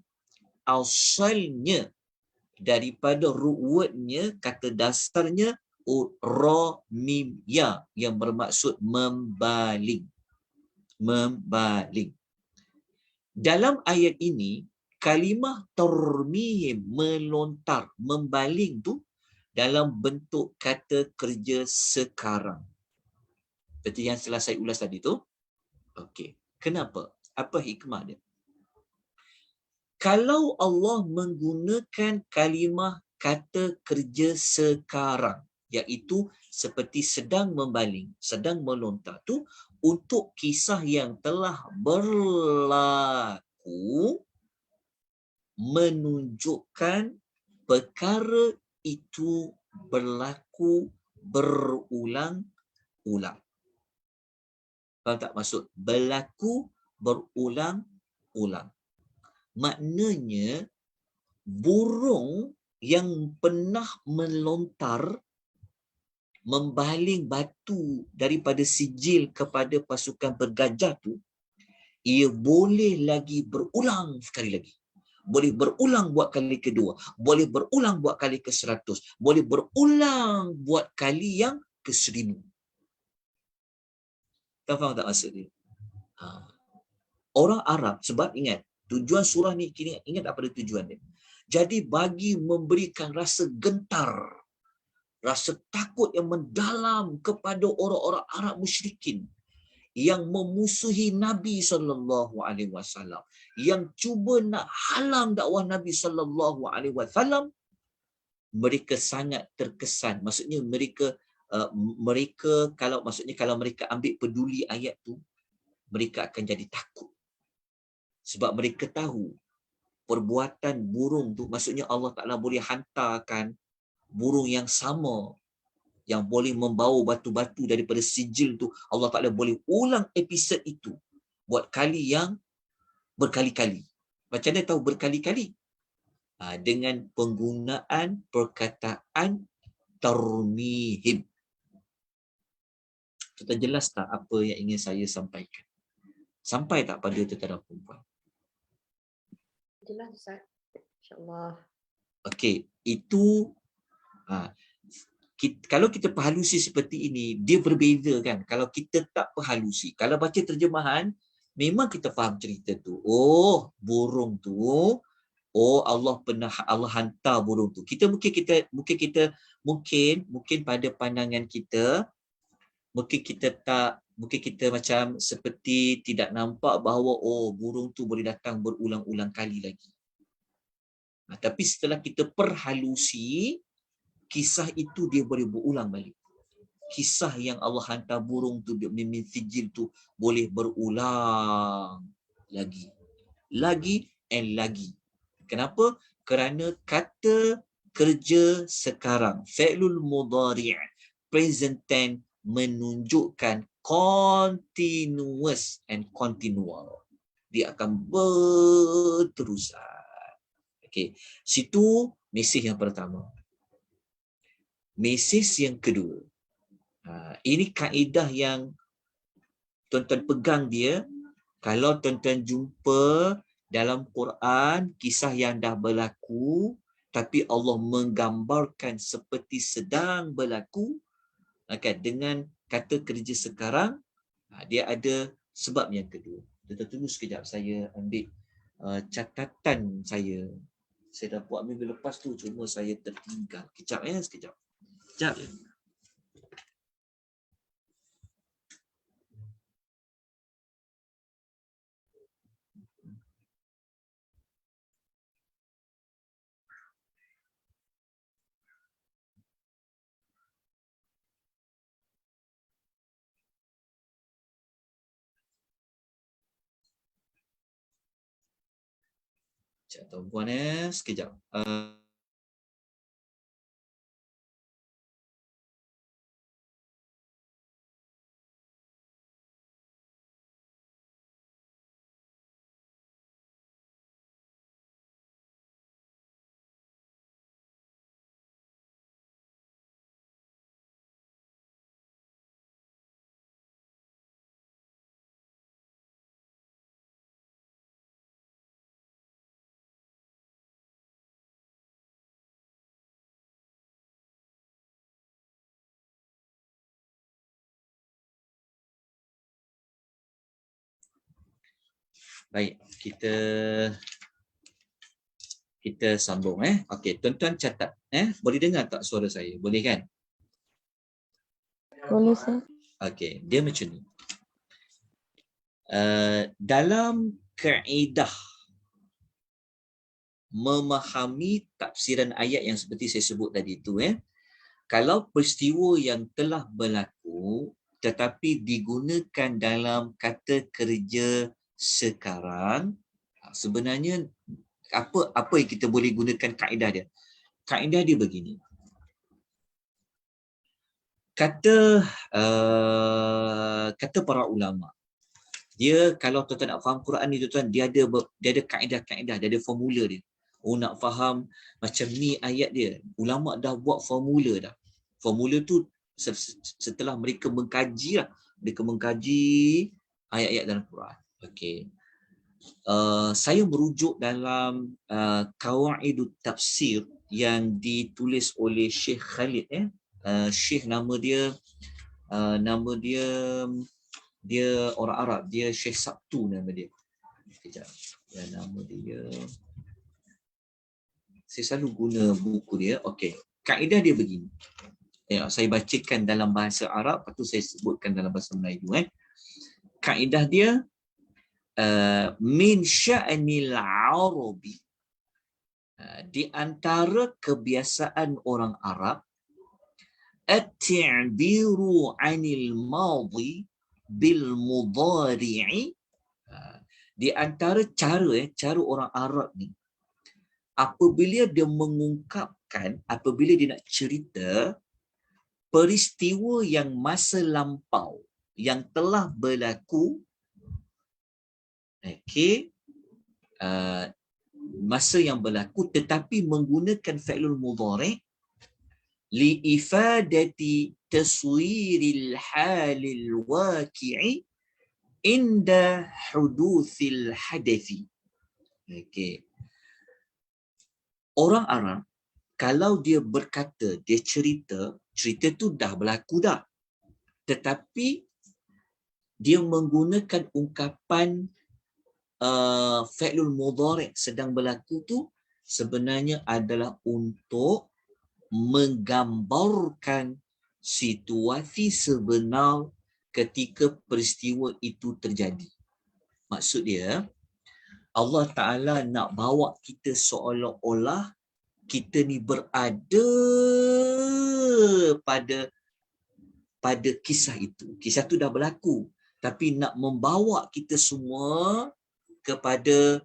asalnya daripada ru'watnya, kata dasarnya ramimya, yang bermaksud membaling. Dalam ayat ini, kalimah tarmihim, melontar, membaling tu dalam bentuk kata kerja sekarang. Seperti yang telah saya ulas tadi tu. Okey. Kenapa? Apa hikmah dia? Kalau Allah menggunakan kalimah kata kerja sekarang, iaitu seperti sedang membaling, sedang melontar tu untuk kisah yang telah berlaku menunjukkan perkara itu berlaku berulang-ulang. Faham tak maksud berlaku berulang-ulang? Maknanya burung yang pernah melontar membaling batu daripada sijil kepada pasukan bergajah tu, ia boleh lagi berulang sekali lagi. Boleh berulang buat kali kedua, boleh berulang buat kali ke-100, boleh berulang buat kali yang ke-1000. Kau faham tak maksud dia? Orang Arab, sebab ingat, tujuan surah ni, kini ingat apa dia tujuan dia? Jadi bagi memberikan rasa gentar, rasa takut yang mendalam kepada orang-orang Arab musyrikin yang memusuhi Nabi SAW, yang cuba nak halang dakwah Nabi SAW, mereka sangat terkesan. Maksudnya mereka kalau mereka ambil peduli ayat tu, mereka akan jadi takut. Sebab mereka tahu perbuatan burung tu, maksudnya Allah Ta'ala boleh hantarkan burung yang sama, yang boleh membawa batu-batu daripada sijil tu, Allah Ta'ala boleh ulang episod itu buat kali yang berkali-kali. Macam mana tahu berkali-kali? Dengan penggunaan perkataan tarmihim. Kita jelas tak apa yang ingin saya sampaikan? Sampai tak pada tentara perempuan? Jelas Ustaz. InsyaAllah. Okey, itu kalau kita perhalusi seperti ini, dia berbeza kan. Kalau kita tak perhalusi, kalau baca terjemahan, memang kita faham cerita tu. Oh, burung tu, oh Allah hantar burung tu. Mungkin pada pandangan kita, mungkin kita macam seperti tidak nampak bahawa oh burung tu boleh datang berulang-ulang kali lagi. Tapi setelah kita perhalusi, kisah itu dia boleh berulang balik. Kisah yang Allah hantar burung tu, mimin sijil tu, boleh berulang lagi. Lagi and lagi. Kenapa? Kerana kata kerja sekarang, fi'lul mudhari', present tense, menunjukkan continuous and continual. Dia akan berterusan. Okey, situ mesej yang pertama. Mesej yang kedua, ini kaedah yang tuan-tuan pegang dia. Kalau tuan-tuan jumpa dalam Quran kisah yang dah berlaku tapi Allah menggambarkan seperti sedang berlaku, dengan kata kerja sekarang, dia ada sebab yang kedua. Tuan-tuan tunggu sekejap, saya ambil catatan saya. Saya dah buat minggu lepas tu, cuma saya tertinggal. Sekejap. Sekejap je. Sekejap tuan-puan, sekejap. Baik, kita sambung. Okey, tuan-tuan catat. Boleh dengar tak suara saya? Boleh kan? Boleh, Sir. Okey, dia macam ni. Dalam kaedah memahami tafsiran ayat yang seperti saya sebut tadi itu. Kalau peristiwa yang telah berlaku tetapi digunakan dalam kata kerja sekarang, sebenarnya apa yang kita boleh gunakan kaedah dia? Kaedah dia begini. Kata para ulama, dia kalau tuan-tuan nak faham Quran ni tuan-tuan, dia ada kaedah-kaedah, dia ada formula dia. Nak faham macam ni ayat dia, ulama dah buat formula dah. Formula tu setelah mereka mengkaji ayat-ayat dalam Quran. Okey. Saya merujuk dalam Qawaidut Tafsir yang ditulis oleh Syekh Khalid. Syekh nama dia orang Arab, dia Syekh Sabtu nama dia. Sekejap. Nama dia, saya selalu guna buku dia. Okey. Kaedah dia begini. Saya bacakan dalam bahasa Arab, lepas tu saya sebutkan dalam bahasa Melayu. Kaedah dia, min sya'nil Arabi, di antara kebiasaan orang Arab, at-ta'biru 'anil madhi bil mudhari'i, di antara cara orang Arab ni, apabila dia mengungkapkan, apabila dia nak cerita peristiwa yang masa lampau yang telah berlaku, masa yang berlaku tetapi menggunakan fi'lul mudhari' li ifadati taswiril halil waqi'i inda huduthil hadathi. Orang Arab kalau dia berkata, dia cerita tu dah berlaku dah, tetapi dia menggunakan ungkapan fi'lul mudhari' sedang berlaku tu sebenarnya adalah untuk menggambarkan situasi sebenar ketika peristiwa itu terjadi. Maksud dia, Allah Ta'ala nak bawa kita seolah-olah kita ni berada pada kisah itu. Kisah itu dah berlaku, tapi nak membawa kita semua kepada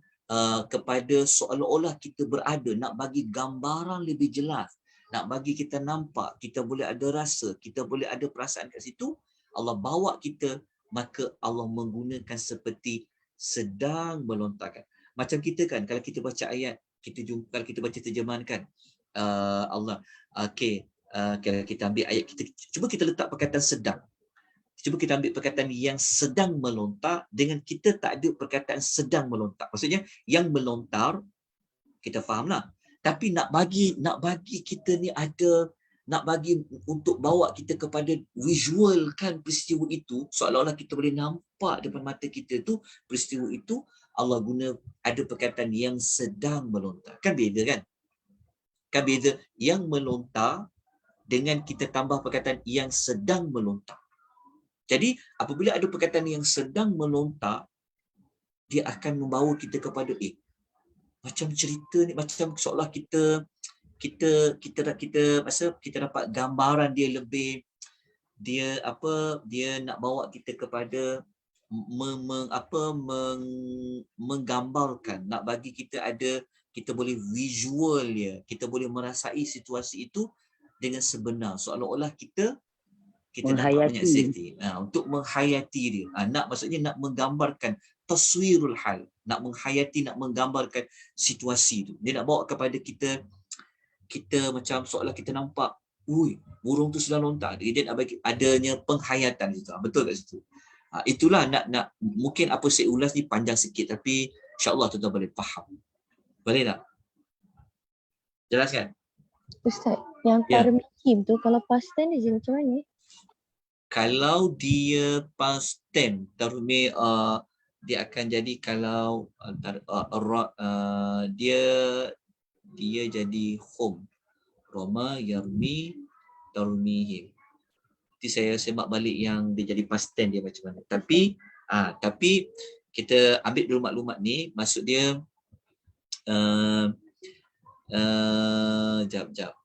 seolah-olah kita berada, nak bagi gambaran lebih jelas, nak bagi kita nampak, kita boleh ada rasa, kita boleh ada perasaan kat situ. Allah bawa kita, maka Allah menggunakan seperti sedang melontarkan. Macam kita kan, kalau kita baca ayat, kalau kita baca terjemahan kan, Allah, kalau kita ambil ayat, cuba kita letak perkataan sedang. Cuba kita ambil perkataan yang sedang melontar dengan kita tak ada perkataan sedang melontar. Maksudnya yang melontar kita fahamlah. Tapi nak bagi kita ni ada, nak bagi untuk bawa kita kepada visualkan peristiwa itu, seolah-olah kita boleh nampak depan mata kita tu peristiwa itu, Allah guna ada perkataan yang sedang melontar. Kan beza kan? Kan beza yang melontar dengan kita tambah perkataan yang sedang melontar. Jadi apabila ada perkataan yang sedang melontar, dia akan membawa kita kepada macam cerita ni, macam seolah kita dapat gambaran dia lebih, dia nak bawa kita kepada menggambarkan, nak bagi kita ada, kita boleh visual dia, kita boleh merasai situasi itu dengan sebenar, seolah-olah kita dapat banyak safety. Untuk menghayati dia. Maksudnya nak menggambarkan taswirul hal, nak menghayati, nak menggambarkan situasi itu. Dia nak bawa kepada kita macam seolah kita nampak, burung tu sedang lontar. Dia nak bagi adanya penghayatan itu. Betul kat situ. Itulah nak mungkin apa saya ulas ni panjang sikit, tapi insya-Allah tuan-tuan boleh faham. Boleh tak? Jelas kan? Ustaz, yang tarmihim tu kalau past tense dia macam mana? Kalau dia past tense, tarmih dia akan jadi, kalau dia jadi hum. Roma yarmi tarmihim. Nanti saya semak balik yang dia jadi past tense dia macam mana. Tapi kita ambil dulu maklumat ni, maksud dia Jap.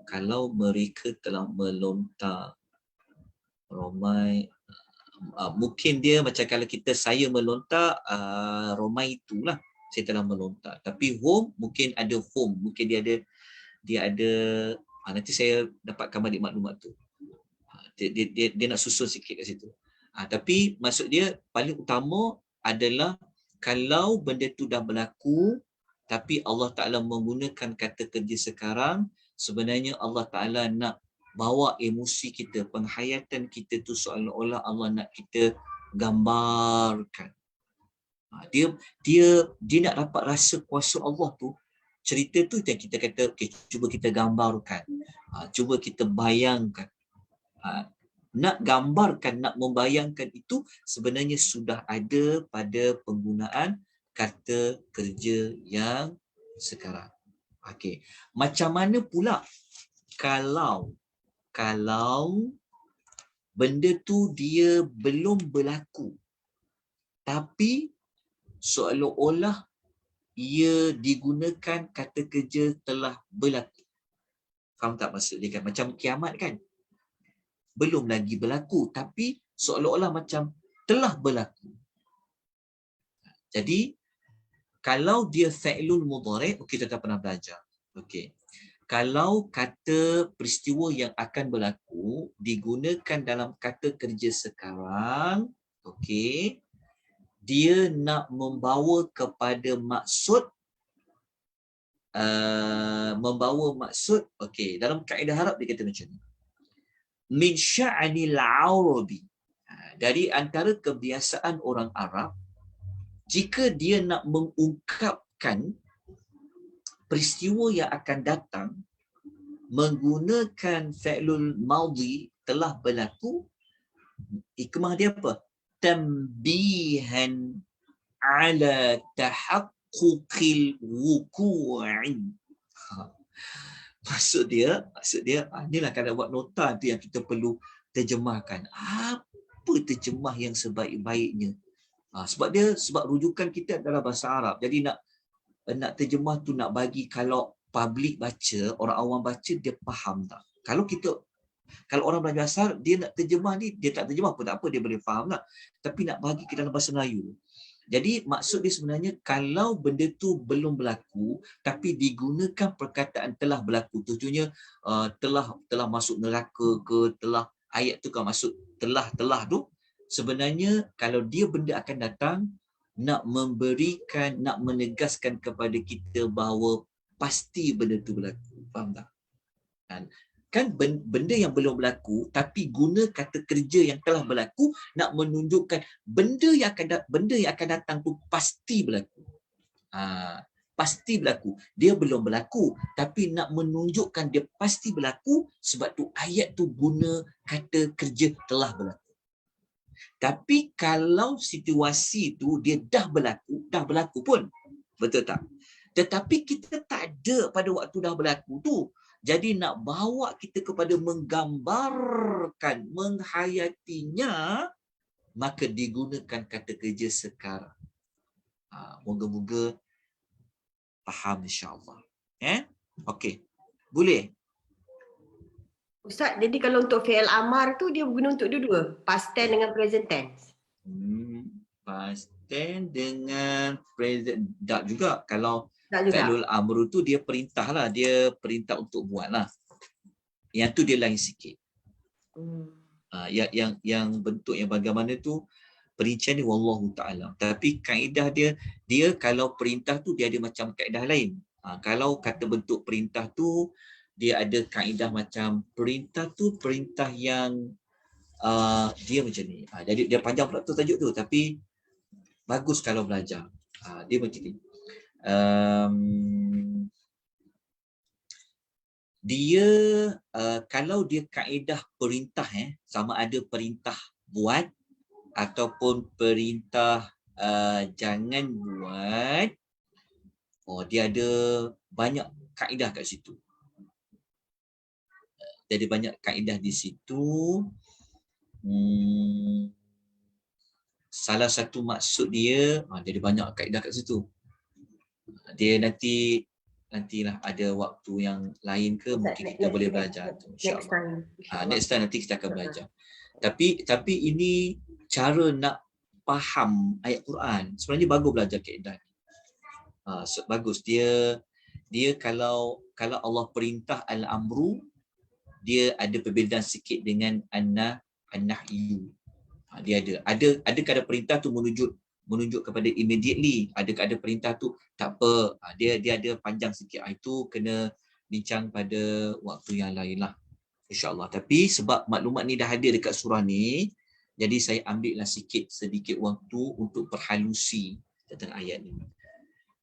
Kalau mereka telah melontar romai, mungkin dia macam kalau saya melontar, romai itulah saya telah melontar. Tapi home mungkin ada home, mungkin dia ada nanti saya dapatkan balik maklumat tu. Dia nak susun sikit kat situ. Tapi maksud dia paling utama adalah kalau benda tu dah berlaku tapi Allah Ta'ala menggunakan kata kerja sekarang, sebenarnya Allah Ta'ala nak bawa emosi kita, penghayatan kita tu seolah-olah Allah nak kita gambarkan. Dia nak dapat rasa kuasa Allah tu. Cerita tu yang kita kata, okay, cuba kita gambarkan, cuba kita bayangkan. Nak gambarkan, nak membayangkan itu sebenarnya sudah ada pada penggunaan kata kerja yang sekarang. Okey. Macam mana pula kalau benda tu dia belum berlaku tapi seolah-olah ia digunakan kata kerja telah berlaku. Faham tak maksud dia kan? Macam kiamat kan? Belum lagi berlaku tapi seolah-olah macam telah berlaku. Jadi kalau dia fa'ilul mudhari', kita dah pernah belajar. Okey. Kalau kata peristiwa yang akan berlaku digunakan dalam kata kerja sekarang, okey, dia nak membawa kepada maksud okey, dalam kaedah Arab dia kata macam ni. Min sya'anil arabi. Dari antara kebiasaan orang Arab, jika dia nak mengungkapkan peristiwa yang akan datang menggunakan fa'lul madhi telah berlaku, hikmah dia apa? Tambihan ala tahaqquqil wuku'i. Maksud dia inilah kalau buat nota tu yang kita perlu terjemahkan. Apa terjemah yang sebaik-baiknya? Sebab rujukan kita adalah bahasa Arab. Jadi nak terjemah tu nak bagi kalau public baca, orang awam baca dia faham tak? Kalau orang belajar Arab dia nak terjemah ni, dia tak terjemah pun tak apa, dia boleh faham lah. Tapi nak bagi ke dalam bahasa Melayu. Jadi maksud dia sebenarnya kalau benda tu belum berlaku tapi digunakan perkataan telah berlaku, tujuannya telah masuk neraka ke, telah ayat tu kan masuk telah tu, sebenarnya kalau dia benda akan datang nak memberikan, nak menegaskan kepada kita bahawa pasti benda tu berlaku. Faham tak? Kan benda yang belum berlaku tapi guna kata kerja yang telah berlaku nak menunjukkan benda yang akan datang tu pasti berlaku. Pasti berlaku. Dia belum berlaku tapi nak menunjukkan dia pasti berlaku, sebab tu ayat tu guna kata kerja telah berlaku. Tapi kalau situasi tu dia dah berlaku pun, betul tak? Tetapi kita tak ada pada waktu dah berlaku tu. Jadi nak bawa kita kepada menggambarkan, menghayatinya, maka digunakan kata kerja sekarang. Moga-moga faham insya-Allah. Okey. Boleh? Ustaz, jadi kalau untuk fi'il amar tu dia guna untuk dua-dua, past tense dengan present tense. Past tense dengan present tak juga. Kalau Tak juga. fi'lul amru tu dia perintah lah, dia perintah untuk buat lah. Yang tu dia lain sikit. Yang bentuk yang bagaimana tu perincian ni wallahu ta'ala. Tapi kaedah dia kalau perintah tu dia ada macam kaedah lain. Kalau kata bentuk perintah tu dia ada kaedah macam perintah tu perintah yang dia macam ni. Jadi dia panjang pula tu tajuk tu, tapi bagus kalau belajar. Dia macam ni. Dia kalau dia kaedah perintah sama ada perintah buat ataupun perintah jangan buat, dia ada banyak kaedah kat situ. Jadi banyak kaedah di situ. Salah satu maksud dia, dia ada banyak kaedah kat situ. Dia nanti nantilah ada waktu yang lain ke mungkin kita boleh belajar tu, Next insya-Allah. time. Next time nanti kita akan belajar. Tapi ini cara nak faham ayat Quran. Sebenarnya bagus belajar kaedah ni. Bagus dia kalau Allah perintah al-amru, dia ada perbezaan sikit dengan an-nahyu. Dia ada kadang perintah tu menunjuk kepada immediately, ada perintah tu tak apa, dia ada panjang sikit. Itu kena bincang pada waktu yang lain lah, insya-Allah. Tapi sebab maklumat ni dah ada dekat surah ni, jadi saya ambillah sedikit waktu untuk perhalusi tentang ayat ni.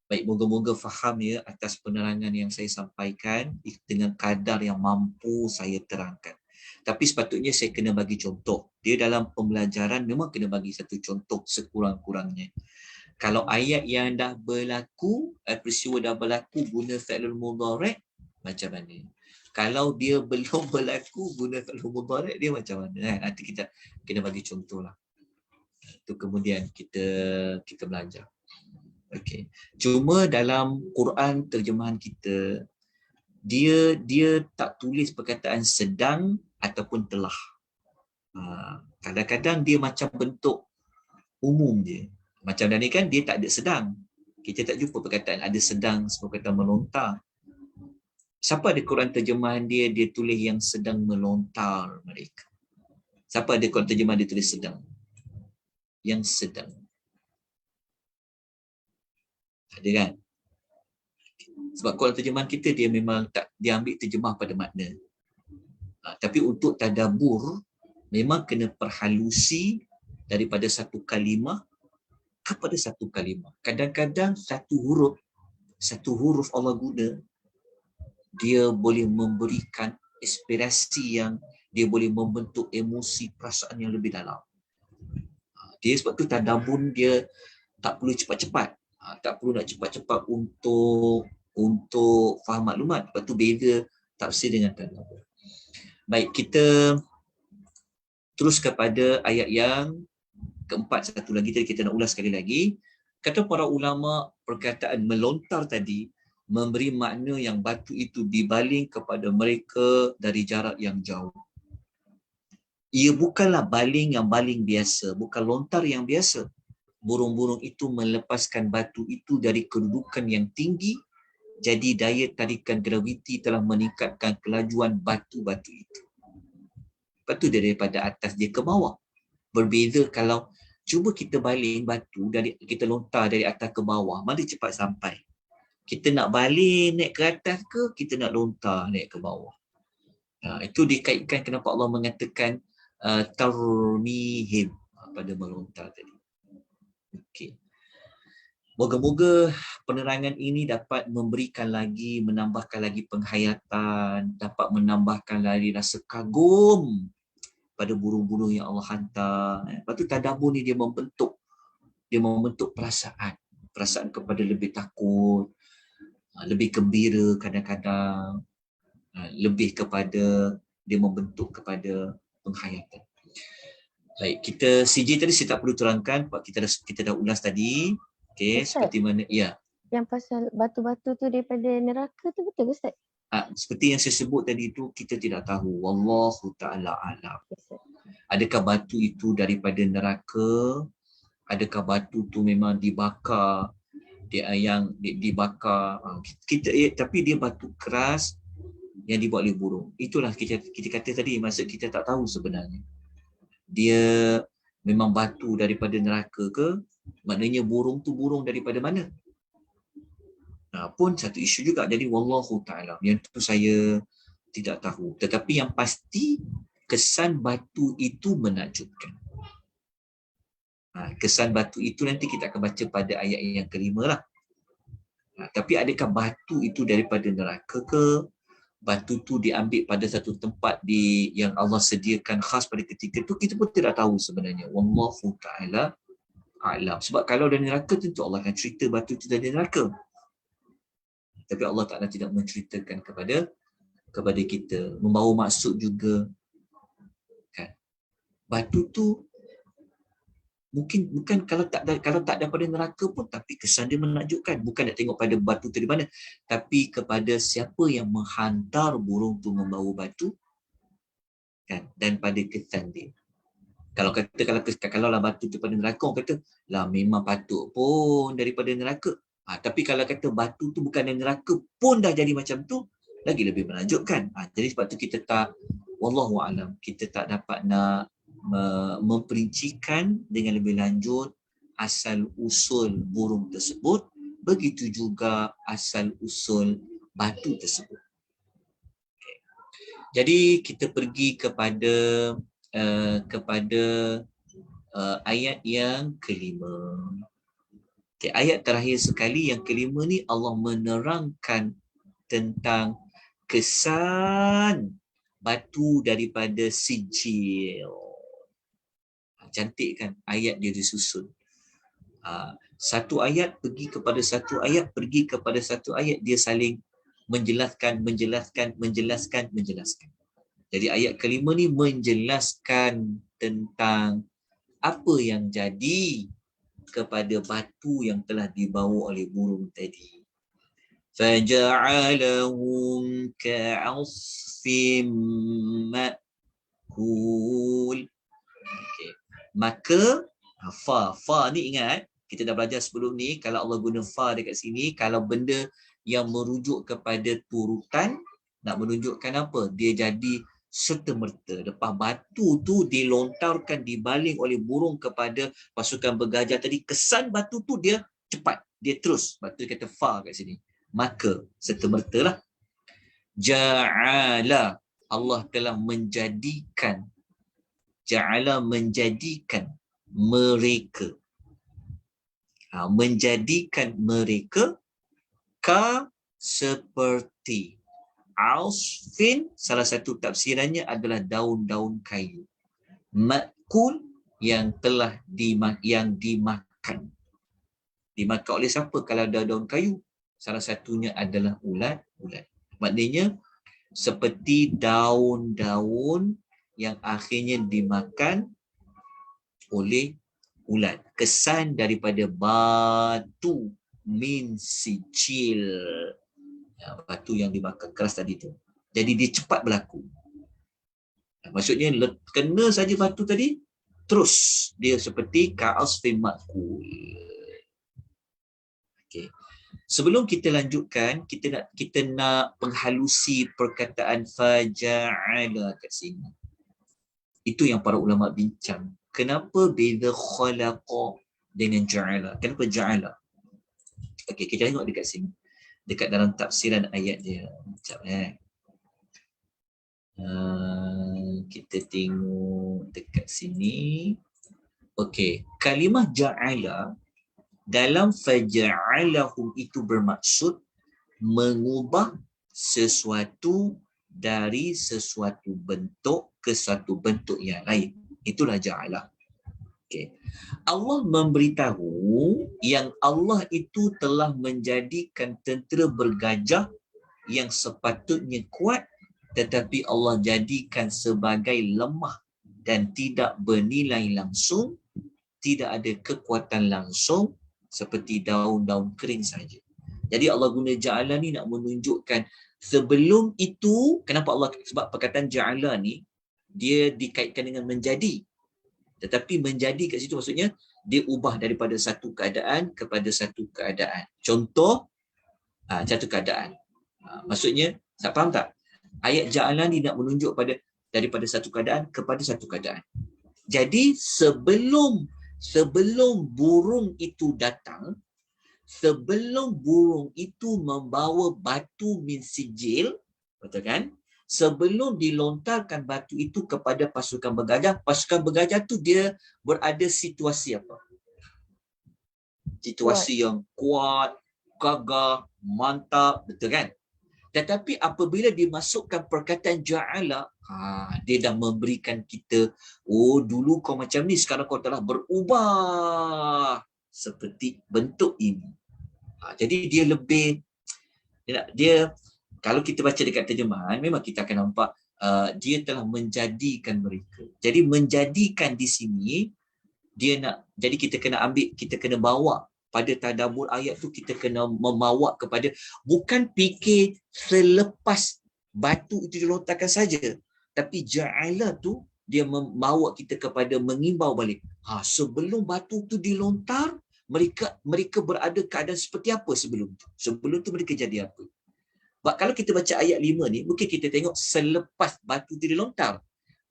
Baik, moga-moga faham ya atas penerangan yang saya sampaikan dengan kadar yang mampu saya terangkan. Tapi sepatutnya saya kena bagi contoh. Dia dalam pembelajaran memang kena bagi satu contoh sekurang-kurangnya. Kalau ayat yang dah berlaku, peristiwa dah berlaku guna fi'lul mudhari' macam mana? Kalau dia belum berlaku guna fi'lul mudhari' dia macam mana? Nanti kita kena bagi contoh lah. Itu kemudian kita belajar. Okey. Cuma dalam Quran terjemahan kita, dia tak tulis perkataan sedang ataupun telah. Kadang-kadang dia macam bentuk umum je. Macam tadi kan dia tak ada sedang. Kita tak jumpa perkataan ada sedang seperti kata melontar. Siapa ada Quran terjemahan dia tulis yang sedang melontar mereka? Siapa ada Quran terjemahan dia tulis sedang? Yang sedang. Ada kan? Sebab Quran terjemahan kita dia memang tak dia ambil terjemah pada makna. Tapi untuk tadabbur memang kena perhalusi daripada satu kalimah kepada satu kalimah. Kadang-kadang satu huruf Allah guna, dia boleh memberikan inspirasi yang dia boleh membentuk emosi perasaan yang lebih dalam. Dia sebab tu tadabbur dia tak perlu cepat-cepat. Tak perlu nak cepat-cepat untuk faham maklumat. Lepas tu beza tafsir dengan tadabbur. Baik, kita terus kepada ayat yang keempat, satu lagi tadi kita nak ulas sekali lagi. Kata para ulama, perkataan melontar tadi memberi makna yang batu itu dibaling kepada mereka dari jarak yang jauh. Ia bukanlah baling yang baling biasa, bukan lontar yang biasa. Burung-burung itu melepaskan batu itu dari kedudukan yang tinggi, jadi daya tarikan graviti telah meningkatkan kelajuan batu-batu itu. Lepas tu daripada atas dia ke bawah. Berbeza kalau cuba kita baling batu, kita lontar dari atas ke bawah, mana cepat sampai? Kita nak baling naik ke atas ke, kita nak lontar naik ke bawah? Itu dikaitkan kenapa Allah mengatakan tarmihim pada melontar tadi. Okey. Moga-moga penerangan ini dapat memberikan lagi, menambahkan lagi penghayatan, dapat menambahkan lagi rasa kagum pada burung-burung yang Allah hantar. Lepas tu tadabbur ni dia membentuk perasaan kepada lebih takut, lebih gembira kadang-kadang, lebih kepada dia membentuk kepada penghayatan. Baik, kita CJ tadi saya tak perlu terangkan sebab kita dah ulas tadi. Okey, Ustaz, seperti mana yang pasal batu-batu tu daripada neraka tu betul ke Ustaz? Seperti yang saya sebut tadi itu kita tidak tahu. Wallahu ta'ala a'lam. Ustaz. Adakah batu itu daripada neraka? Adakah batu tu memang dibakar? Dibakar. Tapi dia batu keras yang dibuat oleh burung. Itulah kita kata tadi, maksud kita tak tahu sebenarnya. Dia memang batu daripada neraka ke? Maknanya burung tu burung daripada mana? Pun satu isu juga. Jadi wallahu ta'ala. Yang tu saya tidak tahu. Tetapi yang pasti kesan batu itu menakjubkan. Kesan batu itu nanti kita akan baca pada ayat yang kelima lah. Tapi adakah batu itu daripada neraka ke? Batu tu diambil pada satu tempat yang Allah sediakan khas pada ketika itu, kita pun tidak tahu sebenarnya. Wallahu ta'ala a'lam. Sebab kalau dari neraka tentu Allah akan cerita batu itu dari neraka. Tapi Allah Ta'ala tidak menceritakan kepada kita. Membawa maksud juga. Kan? Batu tu bukan kalau tak daripada neraka pun, tapi kesan dia menakjubkan. Bukan nak tengok pada batu tu di mana, tapi kepada siapa yang menghantar burung tu membawa batu, kan, dan pada kesan dia. Kalau lah batu tu pada neraka, orang kata lah memang patut pun daripada neraka. Tapi kalau kata batu tu bukan dari neraka pun dah jadi macam tu, lagi lebih menakjubkan. Jadi sebab tu kita tak, wallahu alam, kita tak dapat nak memperincikan dengan lebih lanjut asal usul burung tersebut, begitu juga asal usul batu tersebut. Okay. Jadi kita pergi kepada ayat yang kelima. Okay, ayat terakhir sekali yang kelima ni Allah menerangkan tentang kesan batu daripada sijil. Cantik kan ayat dia disusun. Satu ayat pergi kepada satu ayat, pergi kepada satu ayat, dia saling menjelaskan. Jadi ayat kelima ni menjelaskan tentang apa yang jadi kepada batu yang telah dibawa oleh burung tadi. Faja'alahum ka'asfim ma'kul. Okay. Maka fa ni ingat, kita dah belajar sebelum ni, kalau Allah guna fa dekat sini, kalau benda yang merujuk kepada turutan, nak menunjukkan apa? Dia jadi serta-merta. Lepas batu tu dilontarkan, dibaling oleh burung kepada pasukan bergajah tadi, kesan batu tu dia cepat, dia terus. Batu kata fa kat sini. Maka serta-merta lah. Ja'ala, Allah telah menjadikan. Ja'ala menjadikan mereka. Menjadikan mereka ka seperti. Ausfin, salah satu tafsirannya adalah daun-daun kayu. Ma'kul, yang telah dimakan. Dimakan oleh siapa kalau ada daun kayu? Salah satunya adalah ulat-ulat. Maknanya seperti daun-daun yang akhirnya dimakan oleh ulat. Kesan daripada batu min sijil. Batu yang dimakan keras tadi tu. Jadi dia cepat berlaku. Maksudnya kena saja batu tadi, terus dia seperti ka'asfin ma'kul. Okey. Sebelum kita lanjutkan, kita nak penghalusi perkataan faja'ala kat sini. Itu yang para ulama bincang. Kenapa beza khalaqa dengan ja'ala? Kenapa ja'ala? Okey, kita tengok dekat sini. Dekat dalam tafsiran ayat dia. Sekejap kita tengok dekat sini. Okey, kalimah ja'ala dalam faja'alahum itu bermaksud mengubah sesuatu dari sesuatu bentuk ke suatu bentuk yang lain. Itulah ja'ala. Okay. Allah memberitahu yang Allah itu telah menjadikan tentera bergajah yang sepatutnya kuat, tetapi Allah jadikan sebagai lemah dan tidak bernilai langsung, tidak ada kekuatan langsung, seperti daun-daun kering saja. Jadi Allah guna ja'ala ni nak menunjukkan sebelum itu, kenapa Allah, sebab perkataan ja'ala ni dia dikaitkan dengan menjadi. Tetapi menjadi kat situ maksudnya dia ubah daripada satu keadaan kepada satu keadaan. Contoh, satu keadaan. Maksudnya, tak faham tak? Ayat ja'ala ni nak menunjuk daripada satu keadaan kepada satu keadaan. Jadi sebelum burung itu datang, sebelum burung itu membawa batu min sijil, betul kan? Sebelum dilontarkan batu itu kepada pasukan bergajah tu dia berada situasi apa? Situasi yang kuat, gagah, mantap, betul kan? Tetapi apabila dimasukkan perkataan ja'ala, dia dah memberikan kita, oh dulu kau macam ni, sekarang kau telah berubah seperti bentuk ini. Jadi dia lebih, dia kalau kita baca dekat terjemahan, memang kita akan nampak dia telah menjadikan mereka. Jadi menjadikan di sini jadi kita kena ambil, kita kena bawa pada tadabbur ayat tu, kita kena membawa kepada, bukan fikir selepas batu itu dilontarkan saja, tapi ja'ala tu dia membawa kita kepada mengimbau balik. Sebelum batu tu dilontar, mereka berada keadaan seperti apa sebelum tu? Sebelum tu mereka jadi apa? Sebab kalau kita baca ayat 5 ni, mungkin kita tengok selepas batu tu dilontar.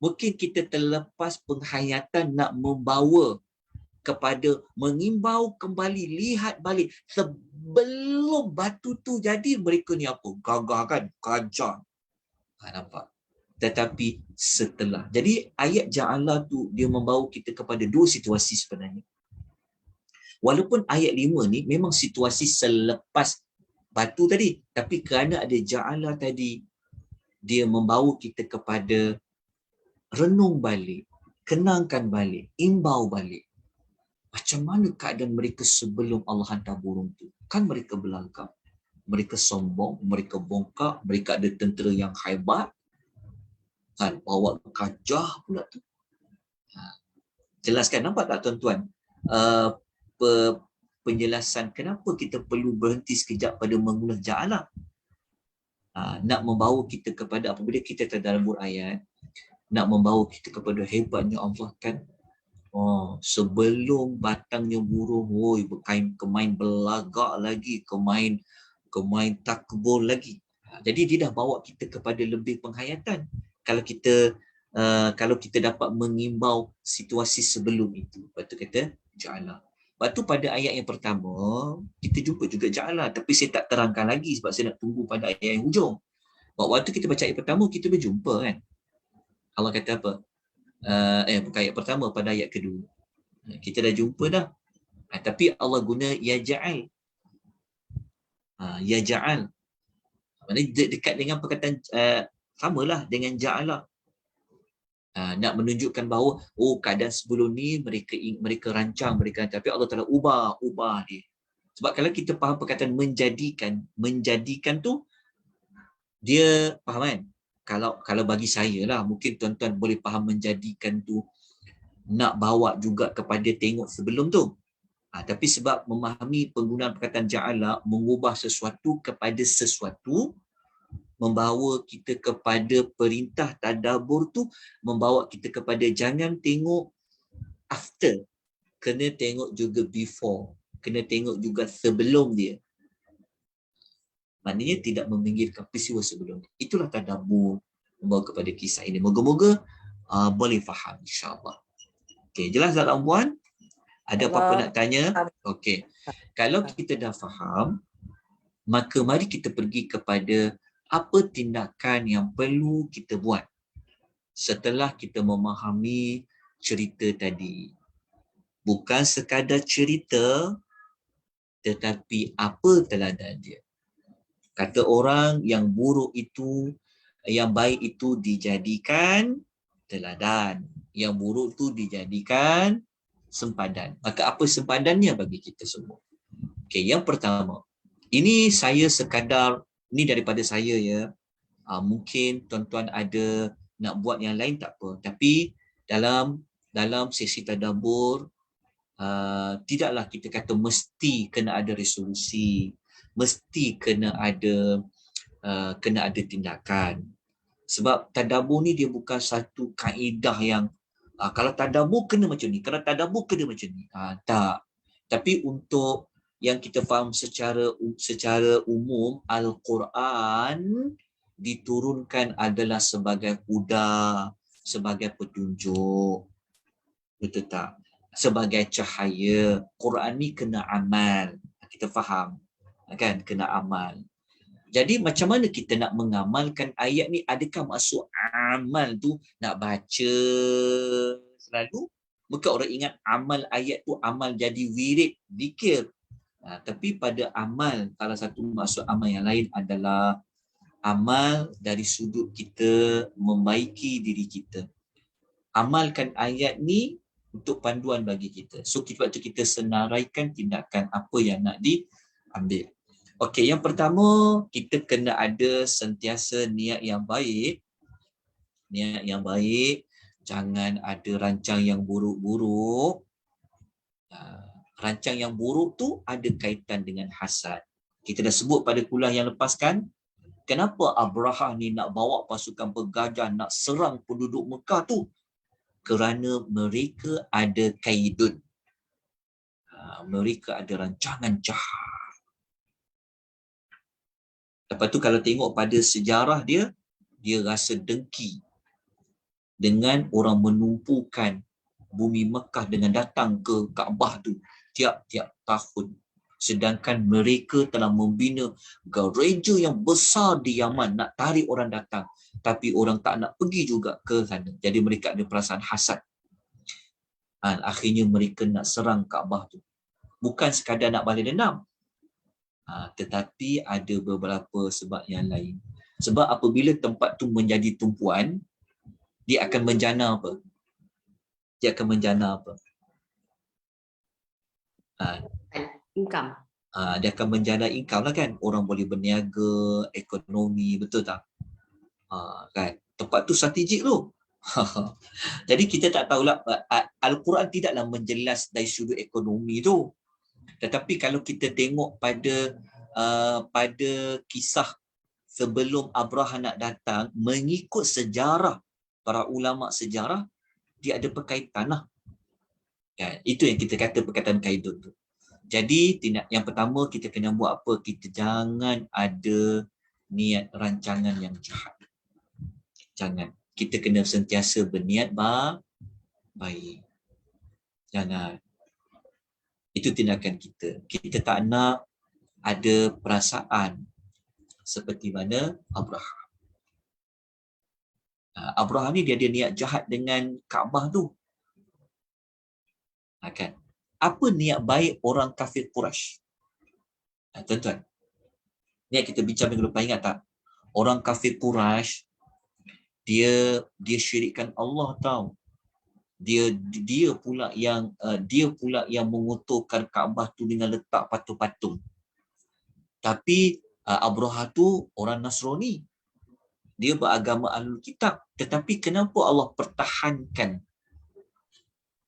Mungkin kita terlepas penghayatan nak membawa kepada mengimbau kembali, lihat balik. Sebelum batu tu jadi, mereka ni apa? Gagah kan? Kajar. Nampak? Tetapi setelah. Jadi ayat ja'ala tu dia membawa kita kepada dua situasi sebenarnya. Walaupun ayat 5 ni memang situasi selepas batu tadi, tapi kerana ada ja'ala tadi, dia membawa kita kepada renung balik, kenangkan balik, imbau balik. Macam mana keadaan mereka sebelum Allah hantar burung tu? Kan mereka belagak, mereka sombong, mereka bongkak, mereka ada tentera yang hebat, kan, bawa kajah pula tu. Jelaskan, nampak tak tuan-tuan? Penjelasan kenapa kita perlu berhenti sekejap pada mengguna ja'ala. Nak membawa kita kepada, apabila kita tadabbur ayat, nak membawa kita kepada hebatnya Allah kan. Sebelum batangnya burung, kemain belagak lagi, kemain takbur lagi. Jadi dia dah bawa kita kepada lebih penghayatan. Kalau kita dapat mengimbau situasi sebelum itu. Lepas tu kata ja'ala. Lepas tu pada ayat yang pertama, kita jumpa juga ja'ala. Tapi saya tak terangkan lagi sebab saya nak tunggu pada ayat yang hujung. Waktu kita baca ayat pertama, kita berjumpa kan. Allah kata apa? Bukan ayat pertama, pada ayat kedua. Kita dah jumpa dah. Tapi Allah guna yaja'al. Yaja'al. Maksudnya dekat dengan perkataan samalah dengan ja'ala. Nak menunjukkan bahawa keadaan sebelum ni mereka rancang, tapi Allah Taala ubah dia. Sebab kalau kita faham perkataan menjadikan tu, dia faham kan? Kalau bagi saya lah, mungkin tuan-tuan boleh faham menjadikan tu nak bawa juga kepada tengok sebelum tu. Tapi sebab memahami penggunaan perkataan ja'ala, mengubah sesuatu kepada sesuatu, membawa kita kepada perintah tadabbur tu, membawa kita kepada jangan tengok after, kena tengok juga before, kena tengok juga sebelum dia. Maknanya tidak meminggirkan peristiwa sebelum dia. Itulah tadabbur membawa kepada kisah ini. Moga-moga boleh faham insya-Allah. Okey, jelas tak tuan-puan? Ada apa-apa nak tanya? Okey. Kalau kita dah faham, maka mari kita pergi kepada apa tindakan yang perlu kita buat setelah kita memahami cerita tadi. Bukan sekadar cerita, tetapi apa teladan dia. Kata orang, yang buruk itu, yang baik itu dijadikan teladan, yang buruk itu dijadikan sempadan. Maka apa sempadannya bagi kita semua? Okey, yang pertama, ini saya sekadar, ini daripada saya ya. Mungkin tuan-tuan ada nak buat yang lain tak apa. Tapi dalam sesi tadabbur, tidaklah kita kata mesti kena ada resolusi, mesti kena ada tindakan. Sebab tadabbur ni dia bukan satu kaedah yang kalau tadabbur kena macam ni, kalau tadabbur kena macam ni. Tak. Tapi untuk yang kita faham secara umum, Al-Quran diturunkan adalah sebagai huda, sebagai petunjuk. Betul tak? Sebagai cahaya. Quran ni kena amal. Kita faham. Kan? Kena amal. Jadi macam mana kita nak mengamalkan ayat ni? Adakah maksud amal tu nak baca selalu? Maka orang ingat amal ayat tu amal jadi wirid, zikir. Tapi pada amal, salah satu maksud amal yang lain adalah amal dari sudut kita membaiki diri kita. Amalkan ayat ni untuk panduan bagi kita. So sebab tu kita senaraikan tindakan apa yang nak diambil. Okey, yang pertama kita kena ada sentiasa niat yang baik. Niat yang baik, jangan ada rancang yang buruk-buruk. Rancang yang buruk tu ada kaitan dengan hasad. Kita dah sebut pada kuliah yang lepas kan, kenapa Abrahah ni nak bawa pasukan bergajah nak serang penduduk Mekah tu? Kerana mereka ada kaidun. Mereka ada rancangan jahat. Lepas tu kalau tengok pada sejarah dia rasa dengki dengan orang menumpukan bumi Mekah dengan datang ke Kaabah tu tiap-tiap tahun. Sedangkan mereka telah membina gereja yang besar di Yaman nak tarik orang datang. Tapi orang tak nak pergi juga ke sana. Jadi mereka ada perasaan hasad. Akhirnya mereka nak serang Kaabah tu. Bukan sekadar nak balas dendam. Tetapi ada beberapa sebab yang lain. Sebab apabila tempat tu menjadi tumpuan, dia akan menjana apa? Dia akan menjana apa? Income. Dia akan menjana income lah kan. Orang boleh berniaga, ekonomi, betul tak? Kan? Tempat tu strategik tu. Jadi kita tak tahulah, Al-Quran tidaklah menjelas dari sudut ekonomi tu. Tetapi kalau kita tengok pada kisah sebelum Abrahah nak datang, mengikut sejarah, para ulama sejarah, dia ada perkaitan lah. Kan? Itu yang kita kata perkataan kaidun tu. Jadi yang pertama kita kena buat apa? Kita jangan ada niat rancangan yang jahat. Jangan. Kita kena sentiasa berniat baik. Jangan. Itu tindakan kita. Kita tak nak ada perasaan seperti mana Abrahah. Abrahah ni dia ada niat jahat dengan Kaabah tu. Kan? Apa niat baik orang kafir Quraisy? Tuan-tuan, ni kita bincang minggu lepas, ingat tak? Orang kafir Quraisy dia syirikkan Allah tau. Dia pula yang mengotorkan Kaabah tu dengan letak patung-patung. Tapi Abrahah tu orang Nasrani. Dia beragama Ahlul Kitab. Tetapi kenapa Allah pertahankan?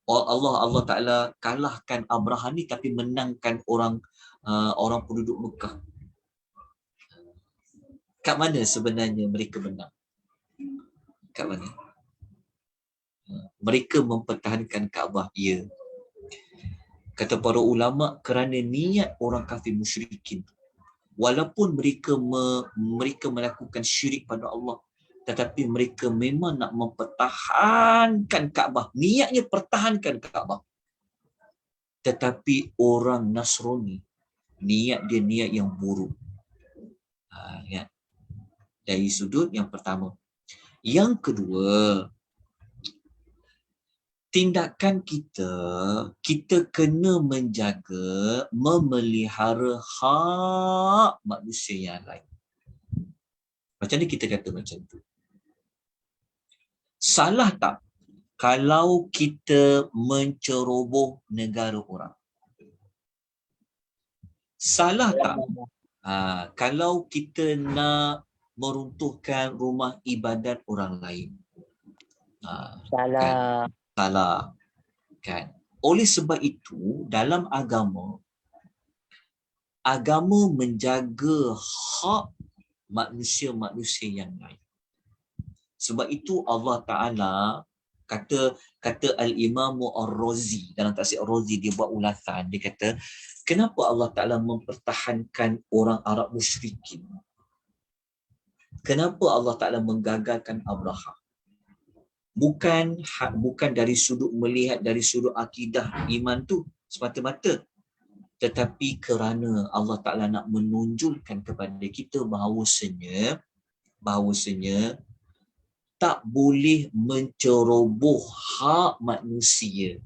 Allah Ta'ala kalahkan Abrahah ni tapi menangkan orang penduduk Mekah. Kat mana sebenarnya mereka menang? Kat mana? Mereka mempertahankan Kaabah, ya. Kata para ulama, kerana niat orang kafir musyrikin. Walaupun mereka melakukan syirik pada Allah, tetapi mereka memang nak mempertahankan Kaabah. Niatnya pertahankan Kaabah. Tetapi orang Nasrani, niat dia niat yang buruk. Ya. Dari sudut yang pertama. Yang kedua, tindakan kita kena menjaga, memelihara hak manusia yang lain. Macam ni kita kata macam tu. Salah tak kalau kita menceroboh negara orang? Salah tak kalau kita nak meruntuhkan rumah ibadat orang lain? Salah. Salah. Kan? Oleh sebab itu, dalam agama menjaga hak manusia-manusia yang lain. Sebab itu Allah Ta'ala kata Al-Imam Ar-Razi, dalam tafsir Ar-Razi dia buat ulasan, dia kata kenapa Allah Ta'ala mempertahankan orang Arab musyrikin? Kenapa Allah Ta'ala menggagalkan Abrahah? Bukan dari sudut melihat dari sudut akidah iman tu semata-mata, tetapi kerana Allah Ta'ala nak menunjukkan kepada kita bahawasanya tak boleh menceroboh hak manusia.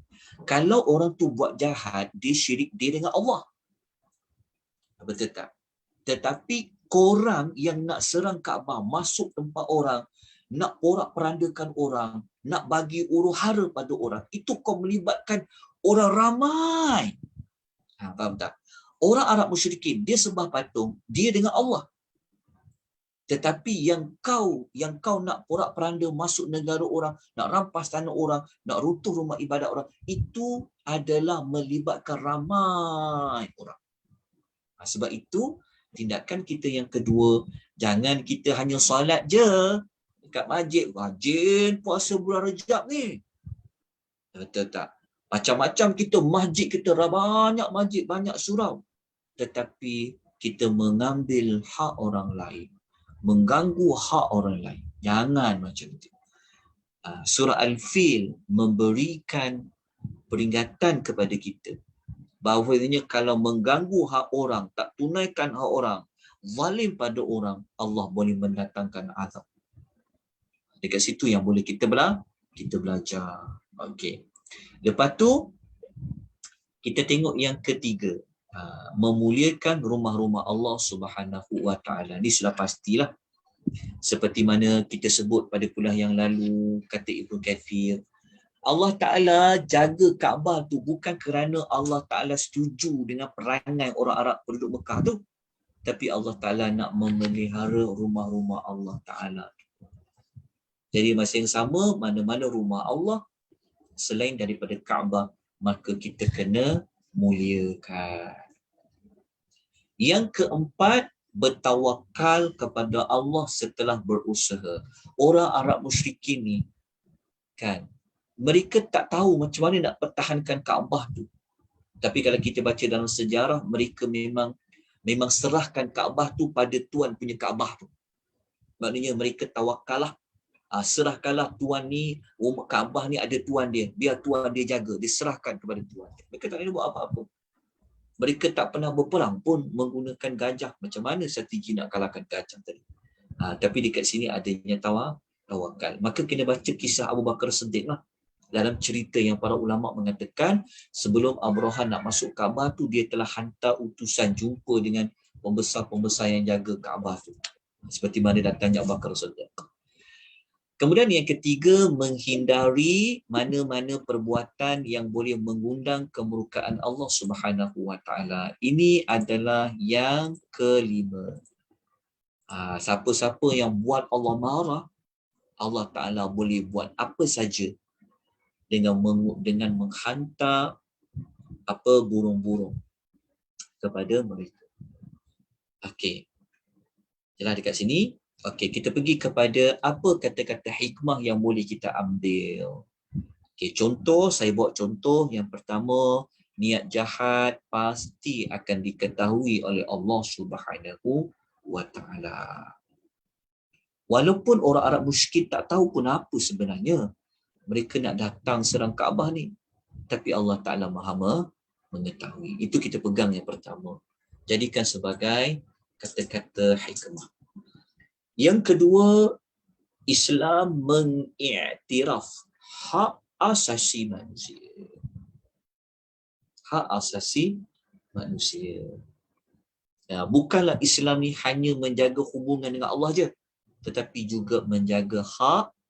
Kalau orang tu buat jahat, dia syirik dia dengan Allah. Betul tak? Tetapi korang yang nak serang Kaabah, masuk tempat orang, nak porak-perandakan orang, nak bagi huru-hara pada orang, itu kau melibatkan orang ramai. Faham tak? Orang Arab musyrikin, dia sembah patung, dia dengan Allah. Tetapi yang kau nak porak-peranda masuk negara orang, nak rampas tanah orang, nak runtuh rumah ibadat orang, itu adalah melibatkan ramai orang. Sebab itu, tindakan kita yang kedua, jangan kita hanya solat je dekat masjid. Rajin puasa bulan Rejab ni. Betul tak? Macam-macam kita, masjid kita banyak masjid, banyak surau. Tetapi kita mengambil hak orang lain, mengganggu hak orang lain. Jangan macam itu. Surah Al-Fil memberikan peringatan kepada kita bahawanya kalau mengganggu hak orang, tak tunaikan hak orang, zalim pada orang, Allah boleh mendatangkan azab. Dekat situ yang boleh kita belajar. Okey. Lepas tu kita tengok yang ketiga, memuliakan rumah-rumah Allah Subhanahu wa taala. Ni sudah pastilah. Seperti mana kita sebut pada kuliah yang lalu, kata Ibnu Katsir, Allah Ta'ala jaga Kaabah tu bukan kerana Allah Ta'ala setuju dengan perangai orang Arab penduduk Mekah tu, tapi Allah Ta'ala nak memelihara rumah-rumah Allah Ta'ala. Jadi masa yang sama, mana-mana rumah Allah selain daripada Kaabah, maka kita kena muliakan. Yang keempat, bertawakal kepada Allah setelah berusaha. Orang Arab musyrikin ni kan, mereka tak tahu macam mana nak pertahankan Kaabah tu. Tapi kalau kita baca dalam sejarah, mereka memang serahkan Kaabah tu pada tuan punya Kaabah tu. Maknanya mereka tawakallah, serahkanlah tuan ni, Kaabah ni ada tuan dia, biar tuan dia jaga, diserahkan kepada tuan. Mereka tak boleh buat apa-apa. Mereka tak pernah berperang pun menggunakan gajah. Macam mana strategi nak kalahkan gajah tadi? Tapi dekat sini adanya tawakal. Maka kena baca kisah Abu Bakar Siddiq lah. Dalam cerita yang para ulama mengatakan, sebelum Abraha nak masuk Kaabah tu, dia telah hantar utusan jumpa dengan pembesar-pembesar yang jaga Kaabah tu. Seperti mana datangnya Abu Bakar Siddiq. Kemudian yang ketiga, menghindari mana-mana perbuatan yang boleh mengundang kemurkaan Allah Subhanahu wa taala. Ini adalah yang kelima. Siapa-siapa yang buat Allah marah, Allah Ta'ala boleh buat apa saja dengan menghantar burung-burung kepada mereka. Okey. Jelas dekat sini. Okey, kita pergi kepada apa kata-kata hikmah yang boleh kita ambil. Okey, contoh, saya buat contoh. Yang pertama, niat jahat pasti akan diketahui oleh Allah Subhanahu wa taala. Walaupun orang Arab musyrik tak tahu pun apa sebenarnya mereka nak datang serang Kaabah ni, tapi Allah Ta'ala Maha mengetahui. Itu kita pegang yang pertama. Jadikan sebagai kata-kata hikmah. Yang kedua, Islam mengiktiraf hak asasi manusia. Hak asasi manusia. Bukanlah Islam ni hanya menjaga hubungan dengan Allah je, tetapi juga menjaga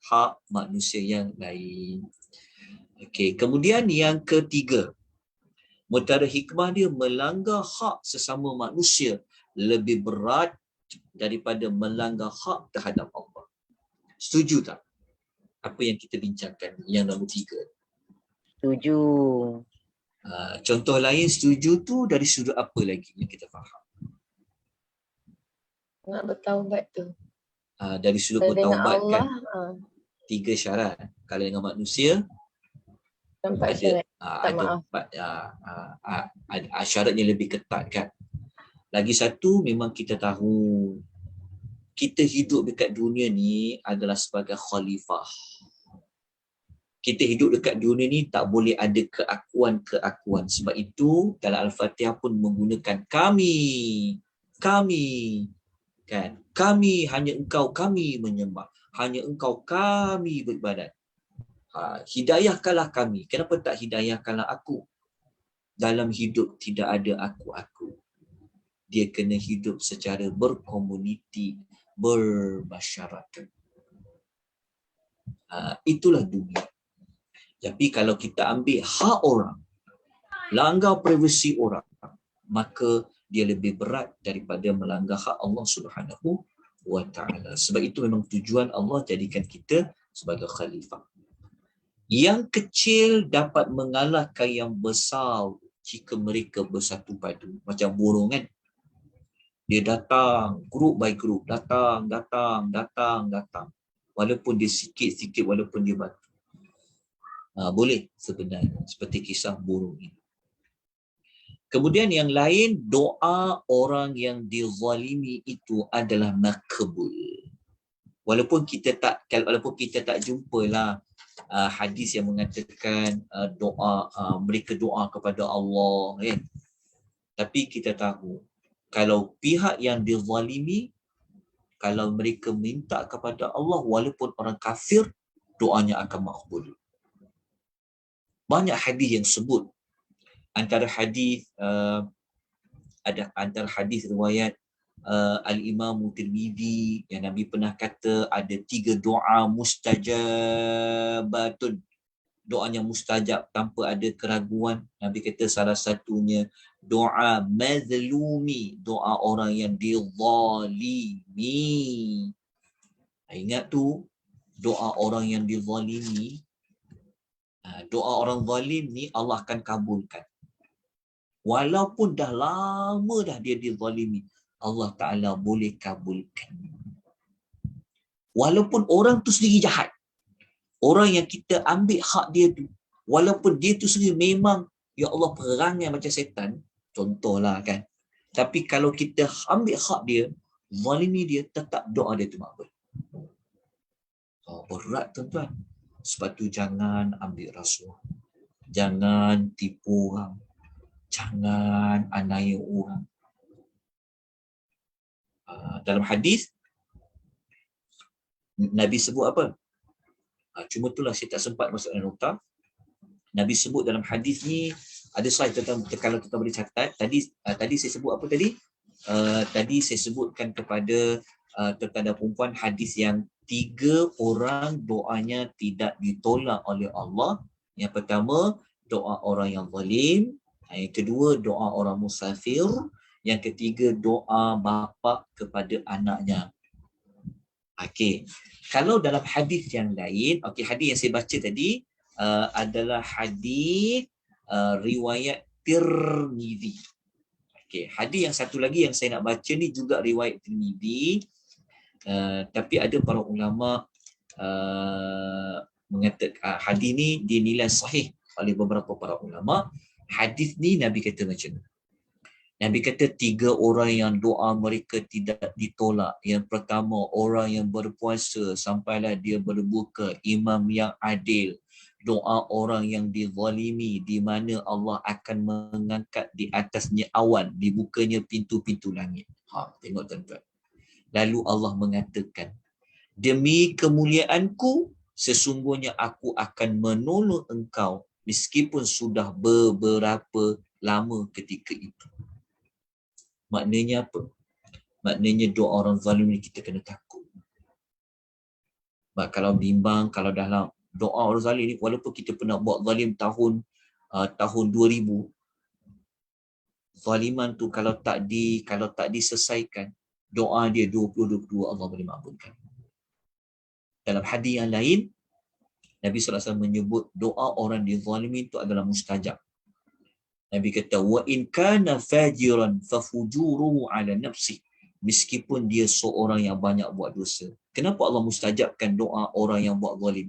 hak manusia yang lain. Okey, kemudian yang ketiga, mutara hikmah dia melanggar hak sesama manusia lebih berat daripada melanggar hak terhadap Allah. Setuju tak? Apa yang kita bincangkan yang nombor 3? Setuju. Contoh lain setuju tu dari sudut apa lagi yang kita faham? Nak bertaubat tu. Dari sudut Kalau dengan bertaubat Allah, kan 3 syarat. Kalau dengan manusia nampak ada syarat. syaratnya lebih ketat kan. Lagi satu, memang kita tahu kita hidup dekat dunia ni adalah sebagai khalifah. Kita hidup dekat dunia ni tak boleh ada keakuan-keakuan. Sebab itu dalam Al-Fatihah pun menggunakan kami kan. Kami, hanya engkau kami menyembah. Hanya engkau kami beribadat. Hidayahkanlah kami. Kenapa tak hidayahkanlah aku? Dalam hidup tidak ada aku-aku. Dia kena hidup secara berkomuniti, bermasyarakat. Itulah dunia. Tapi kalau kita ambil hak orang, langgar privasi orang, maka dia lebih berat daripada melanggar hak Allah Subhanahu wa taala. Sebab itu memang tujuan Allah jadikan kita sebagai khalifah. Yang kecil dapat mengalahkan yang besar jika mereka bersatu padu. Macam burung kan. Dia datang, group by group. Datang. Walaupun dia sikit-sikit, walaupun dia batu. Boleh sebenarnya. Seperti kisah burung ini. Kemudian yang lain, doa orang yang dizalimi itu adalah makbul. Walaupun kita tak jumpalah hadis yang mengatakan mereka doa kepada Allah kan. Tapi kita tahu kalau pihak yang dizalimi, kalau mereka minta kepada Allah walaupun orang kafir, doanya akan makbul. Banyak hadis yang sebut. Antara hadis riwayat Al-Imam Tirmidzi yang Nabi pernah kata ada 3 doa mustajabatun. Doanya mustajab tanpa ada keraguan. Nabi kata salah satunya doa mazlumi, doa orang yang dizalimi. Ingat tu, doa orang yang dizalimi, doa orang zalim ni Allah akan kabulkan. Walaupun dah lama dah dia dizalimi, Allah Ta'ala boleh kabulkan. Walaupun orang tu sendiri jahat, orang yang kita ambil hak dia tu, walaupun dia tu sendiri memang, ya Allah, perangai macam setan, contohlah kan. Tapi kalau kita ambil hak dia, zalimi dia, tetap doa dia tu makbul. Berat tuan-tuan. Sebab tu jangan ambil rasuah. Jangan tipu orang. Jangan aniaya orang. Dalam hadis Nabi sebut apa? Cuma itulah saya tak sempat masuk dalam nota. Nabi sebut dalam hadis ni, ada slide tentang, kalau kita boleh catat. Tadi saya sebut apa tadi? Tadi saya sebutkan kepada kepada perempuan hadis yang 3 orang doanya tidak ditolak oleh Allah. Yang pertama, doa orang yang zalim. Yang kedua, doa orang musafir. Yang ketiga, doa bapa kepada anaknya. Okey. Kalau dalam hadis yang lain, hadis yang saya baca tadi adalah hadis riwayat Tirmidzi. Okey, hadis yang satu lagi yang saya nak baca ni juga riwayat Tirmidzi. Tapi ada para ulama mengatakan hadis ni dinilai sahih oleh beberapa para ulama. Hadis ni Nabi kata macam ni. Nabi kata 3 orang yang doa mereka tidak ditolak. Yang pertama, orang yang berpuasa sampailah dia berbuka, imam yang adil. Doa orang yang dizalimi, di mana Allah akan mengangkat di atasnya awan, dibukanya pintu-pintu langit. Tengok tuan-tuan. Lalu Allah mengatakan, demi kemuliaanku, sesungguhnya aku akan menolong engkau meskipun sudah beberapa lama ketika itu. Maknanya apa? Maknanya doa orang zalim ni kita kena takut. Kalau bimbang, kalau dalam doa orang zalim ni, walaupun kita pernah buat zalim tahun 2000, zaliman tu kalau tak diselesaikan, doa dia 2022 Allah boleh makbulkan. Dalam hadis yang lain, Nabi SAW menyebut doa orang dizalimi itu adalah mustajab. Nabi kata, wa in kana fajiran fafujuruhu ala nafsi. Meskipun dia seorang yang banyak buat dosa. Kenapa Allah mustajabkan doa orang yang buat zalim?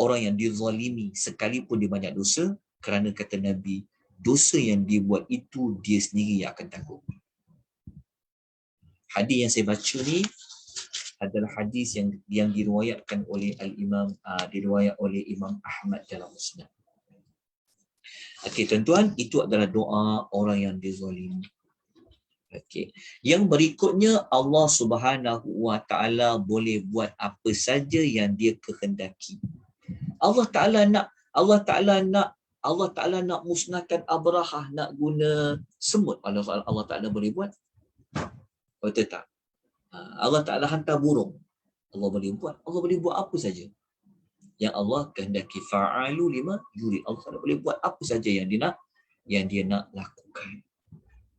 Orang yang dizalimi sekalipun dia banyak dosa? Kerana kata Nabi, dosa yang dia buat itu dia sendiri yang akan tanggung. Hadis yang saya baca ni adalah hadis yang diriwayatkan oleh diriwayat oleh Imam Ahmad dalam Musnad. Okey tuan-tuan, itu adalah doa orang yang dizalimi. Okey. Yang berikutnya, Allah Subhanahu wa taala boleh buat apa saja yang dia kehendaki. Allah Taala nak musnahkan Abrahah, nak guna semut. Allah Taala boleh buat. Betul tak? Allah Taala hantar burung. Allah boleh buat. Allah boleh buat apa saja yang Allah kehendaki. Fa'alu lima yurid. Allah Taala boleh buat apa saja yang dia nak lakukan.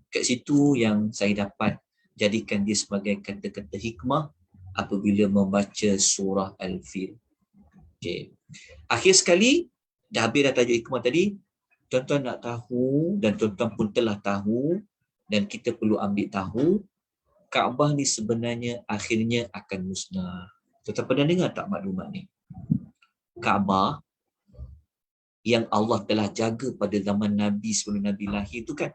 Kat situ yang saya dapat jadikan dia sebagai kata-kata hikmah apabila membaca surah Al-Fil. Okey. Akhir sekali, dah habis dah tajuk hikmah tadi, tuan-tuan nak tahu dan tuan-tuan pun telah tahu dan kita perlu ambil tahu, Kaabah ni sebenarnya akhirnya akan musnah. Tuan-tuan pernah dengar tak maklumat ni? Kaabah yang Allah telah jaga pada zaman Nabi sebelum Nabi lahir tu kan,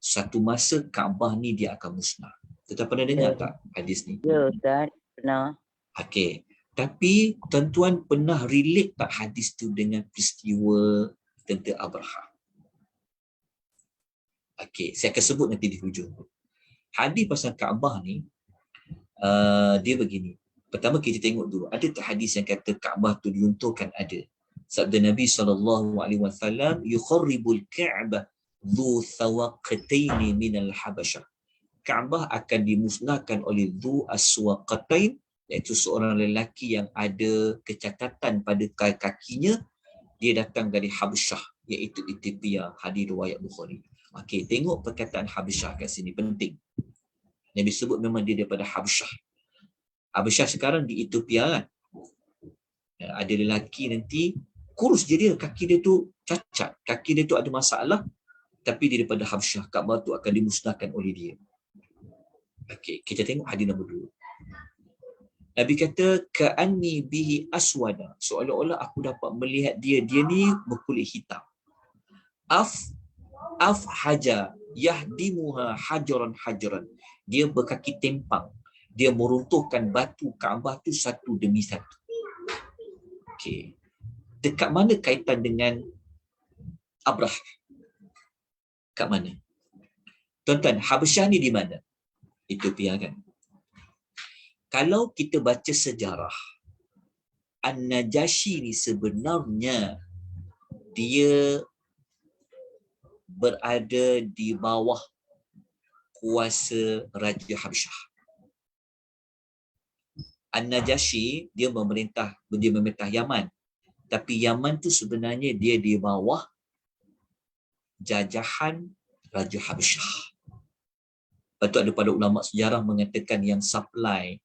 satu masa Kaabah ni dia akan musnah. Tuan-tuan pernah dengar tak hadis ni? Ya Ustaz, pernah. Okey. Tapi tuan-tuan pernah relate tak hadis tu dengan peristiwa tentang Abraha? Okey, saya akan sebut nanti di hujung. Hadis pasal Kaabah ni, dia begini. Pertama kita tengok dulu, ada tak hadis yang kata Kaabah tu diruntuhkan? Ada. Sabda Nabi SAW, yukharribul Ka'bah dhu thawaqataini minal Habasyah. Kaabah akan dimusnahkan oleh dhu aswaqatain, iaitu seorang lelaki yang ada kecacatan pada kakinya, dia datang dari Habasyah, iaitu Ethiopia. Hadis riwayat Bukhari. Okey, tengok perkataan Habasyah kat sini, penting. Nabi sebut memang dia daripada Habasyah. Habasyah sekarang di Ethiopia kan. Ada lelaki nanti kurus je dia, kaki dia tu cacat, kaki dia tu ada masalah, tapi dia daripada Habasyah. Kaabah tu akan dimusnahkan oleh dia. Okey, kita tengok hadis nombor 2. Nabi kata, ka'anni bihi aswada, seolah-olah aku dapat melihat dia ni berkulit hitam. Af haja yahdimuha hajaran hajaran, dia berkaki tempang, dia meruntuhkan batu Kaabah tu satu demi satu. Okey, dekat mana kaitan dengan Abrah? Kat mana? Tuan-tuan, Habasyah ni di mana? Ethiopia kan. Kalau kita baca sejarah, An-Najashi ni sebenarnya dia berada di bawah kuasa Raja Habasyah. An-Najashi dia memerintah Yaman. Tapi Yaman tu sebenarnya dia di bawah jajahan Raja Habasyah. Lepas tu ada pada ulama sejarah mengatakan yang supply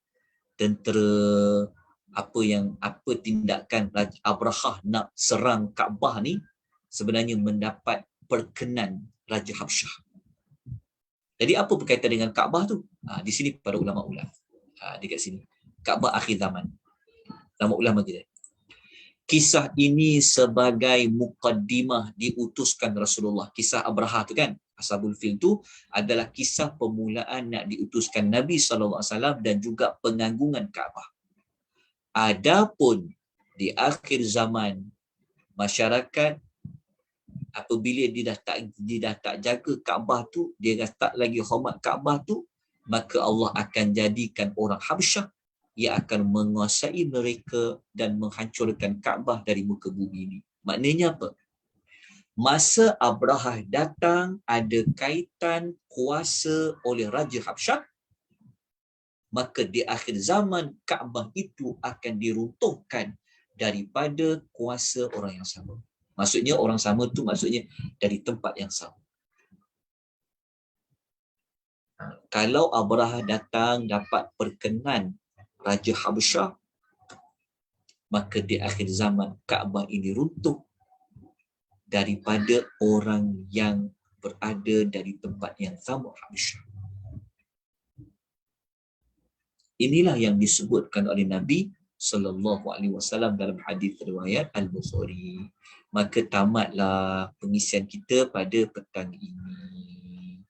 tentera, apa tindakan Raja Abraha nak serang Kaabah ni sebenarnya mendapat perkenan Raja Habasyah. Jadi apa berkaitan dengan Kaabah tu? Di sini para ulama-ulama. Dekat sini. Kaabah akhir zaman. Ulama-ulama kita. Kisah ini sebagai muqaddimah diutuskan Rasulullah. Kisah Abraha tu kan, Ashabul Fil tu adalah kisah permulaan nak diutuskan Nabi SAW dan juga penganggungan Kaabah. Adapun di akhir zaman, masyarakat apabila dia dah tak jaga Kaabah tu, dia dah tak lagi hormat Kaabah tu, maka Allah akan jadikan orang Habasyah yang akan menguasai mereka dan menghancurkan Kaabah dari muka bumi ini. Maknanya apa? Masa Abraha datang ada kaitan kuasa oleh Raja Habasyah, maka di akhir zaman Kaabah itu akan diruntuhkan daripada kuasa orang yang sama. Maksudnya orang sama tu maksudnya dari tempat yang sama. Kalau Abraha datang dapat perkenan Raja Habasyah, maka di akhir zaman Kaabah ini runtuh daripada orang yang berada dari tempat yang sama Habasyah. Inilah yang disebutkan oleh Nabi SAW dalam hadis riwayat Al-Bukhari. Maka tamatlah pengisian kita pada petang ini.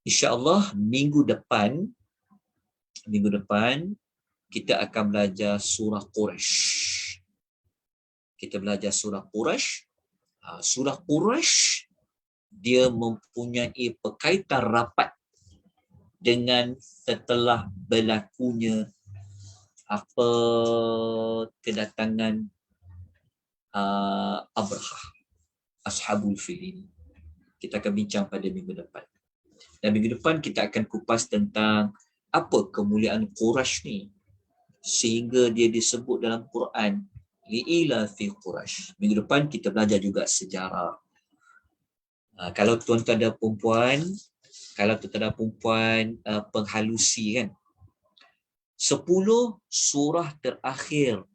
InsyaAllah minggu depan kita akan belajar surah Quraisy. Kita belajar surah Quraisy. Surah Quraisy dia mempunyai perkaitan rapat dengan setelah berlakunya kedatangan Abraha, Ashabul Fil ini. Kita akan bincang pada minggu depan. Dan minggu depan kita akan kupas tentang apa kemuliaan Quraisy ni sehingga dia disebut dalam Quran li'ila fi Quraisy. Minggu depan kita belajar juga sejarah. Kalau tuan-tuan ada perempuan, penghalusi kan, 10 surah terakhir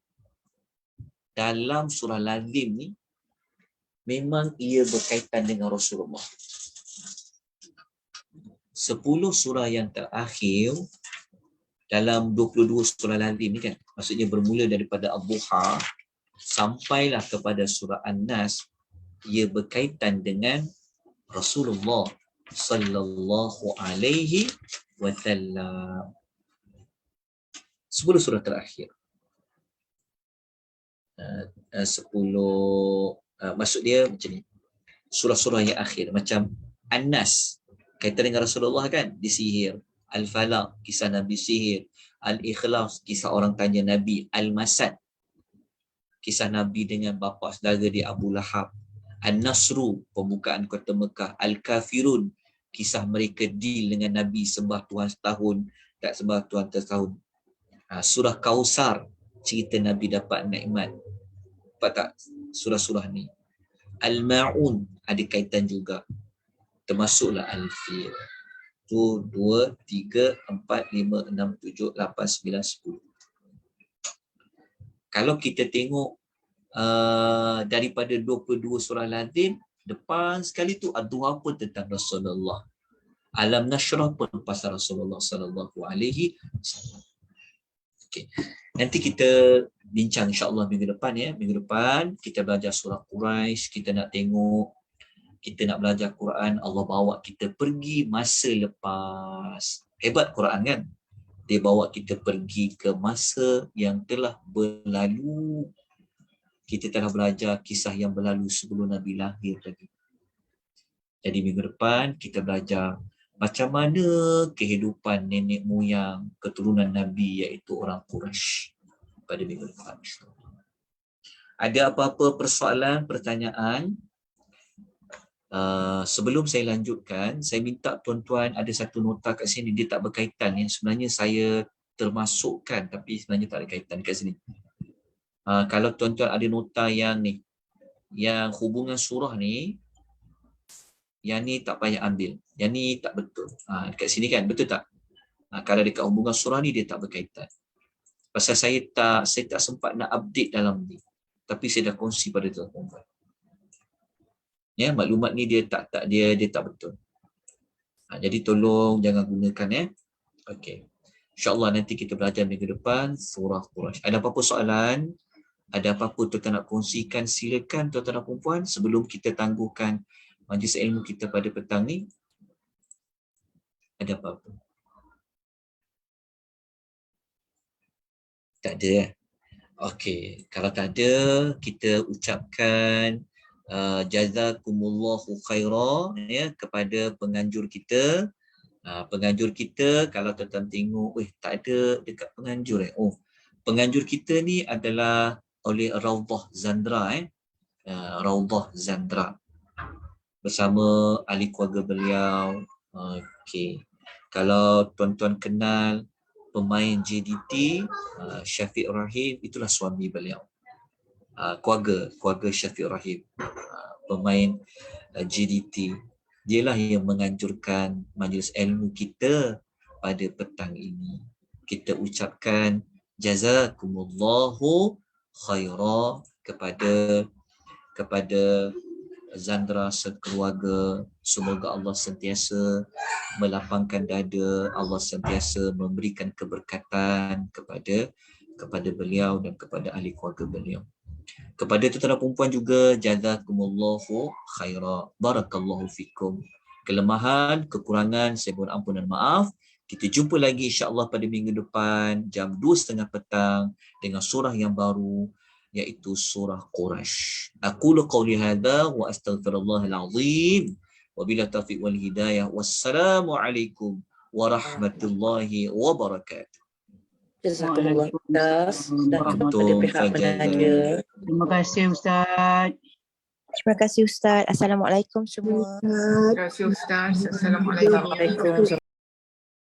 dalam surah lazim ni memang ia berkaitan dengan Rasulullah. 10 surah yang terakhir dalam 22 surah lazim ni kan, maksudnya bermula daripada Ad-Duha sampailah kepada surah An-Nas, ia berkaitan dengan Rasulullah sallallahu alaihi wasallam. 10 surah terakhir. 10 maksud dia macam ni. Surah-surah yang akhir macam An-Nas kaitan dengan Rasulullah kan, disihir. Al-Falaq, kisah Nabi sihir. Al-Ikhlas, kisah orang tanya Nabi. Al-Masad, kisah Nabi dengan bapa saudara dia Abu Lahab. An-Nasru, pembukaan kota Mekah. Al-Kafirun, kisah mereka deal dengan Nabi, sembah Tuhan setahun, tak sembah Tuhan setahun. Surah Kausar, cerita Nabi dapat nikmat. Nampak tak surah-surah ni? Al-Ma'un ada kaitan juga. Termasuklah Al-Fil. 1, 2, 3, 4, 5, 6, 7, 8, 9, 10. Kalau kita tengok daripada 22 surah lazim, depan sekali tu Ad-Duha pun tentang Rasulullah. Alam Nashrah pun pasal Rasulullah sallallahu alaihi wasallam. Okey. Nanti kita bincang insya-Allah minggu depan ya. Minggu depan kita belajar surah Quraisy, kita nak tengok, kita nak belajar Quran, Allah bawa kita pergi masa lepas. Hebat Quran kan? Dia bawa kita pergi ke masa yang telah berlalu. Kita telah belajar kisah yang berlalu sebelum Nabi lahir lagi. Jadi minggu depan kita belajar macam mana kehidupan nenek moyang keturunan Nabi iaitu orang Quraisy pada minggu depan. Ada apa-apa persoalan, pertanyaan? Sebelum saya lanjutkan, saya minta tuan-tuan ada satu nota kat sini, dia tak berkaitan ya. Sebenarnya saya termasukkan tapi sebenarnya tak ada kaitan kat sini. Kalau tuan-tuan ada nota yang ni, yang hubungan surah ni, yang ni tak payah ambil. Yang ni tak betul. Dekat sini kan, betul tak? Kalau dekat hubungan surah ni dia tak berkaitan. Pasal saya tak sempat nak update dalam ni. Tapi saya dah kongsi pada tuan-tuan. Ya, maklumat ni dia tak betul. Jadi tolong jangan gunakan ya. Okey. InsyaAllah nanti kita belajar minggu depan surah Quraisy. Ada apa-apa soalan? Ada apa-apa tuan-tuan nak kongsikan, silakan tuan-tuan dan puan-puan sebelum kita tangguhkan majlis ilmu kita pada petang ni. Ada apa-apa? Tak ada ya? Okey. Kalau tak ada, kita ucapkan jazakumullahu khaira ya kepada penganjur kita. Penganjur kita kalau tuan-tuan tengok, tak ada dekat penganjur penganjur kita ni adalah oleh Raudhah Zandra Raudhah Zandra bersama ahli keluarga beliau. Okey. Kalau tuan-tuan kenal pemain JDT Syafiq Rahim, itulah suami beliau. Keluarga Syafiq Rahim, pemain JDT. Dialah yang menganjurkan majlis ilmu kita pada petang ini. Kita ucapkan jazakumullahu khaira kepada Zandra sekeluarga. Semoga Allah sentiasa melapangkan dada, Allah sentiasa memberikan keberkatan kepada beliau dan kepada ahli keluarga beliau. Kepada tuan-tuan dan perempuan juga, jazakumullahu khaira. Barakallahu fikum. Kelemahan, kekurangan, saya mohon ampun dan maaf. Kita jumpa lagi insya-Allah pada minggu depan jam 2:30 petang dengan surah yang baru iaitu surah Quraisy. Aqulu qawli hadza wa astaghfirullahal azim. Wabillahi taufiq wal hidayah. Wassalamu alaikum warahmatullahi wabarakatuh. Jazakumullah Ustaz dan kepada pihak penaja. Terima kasih Ustaz. Terima kasih Ustaz. Assalamualaikum semua. Terima kasih Ustaz. Assalamualaikum.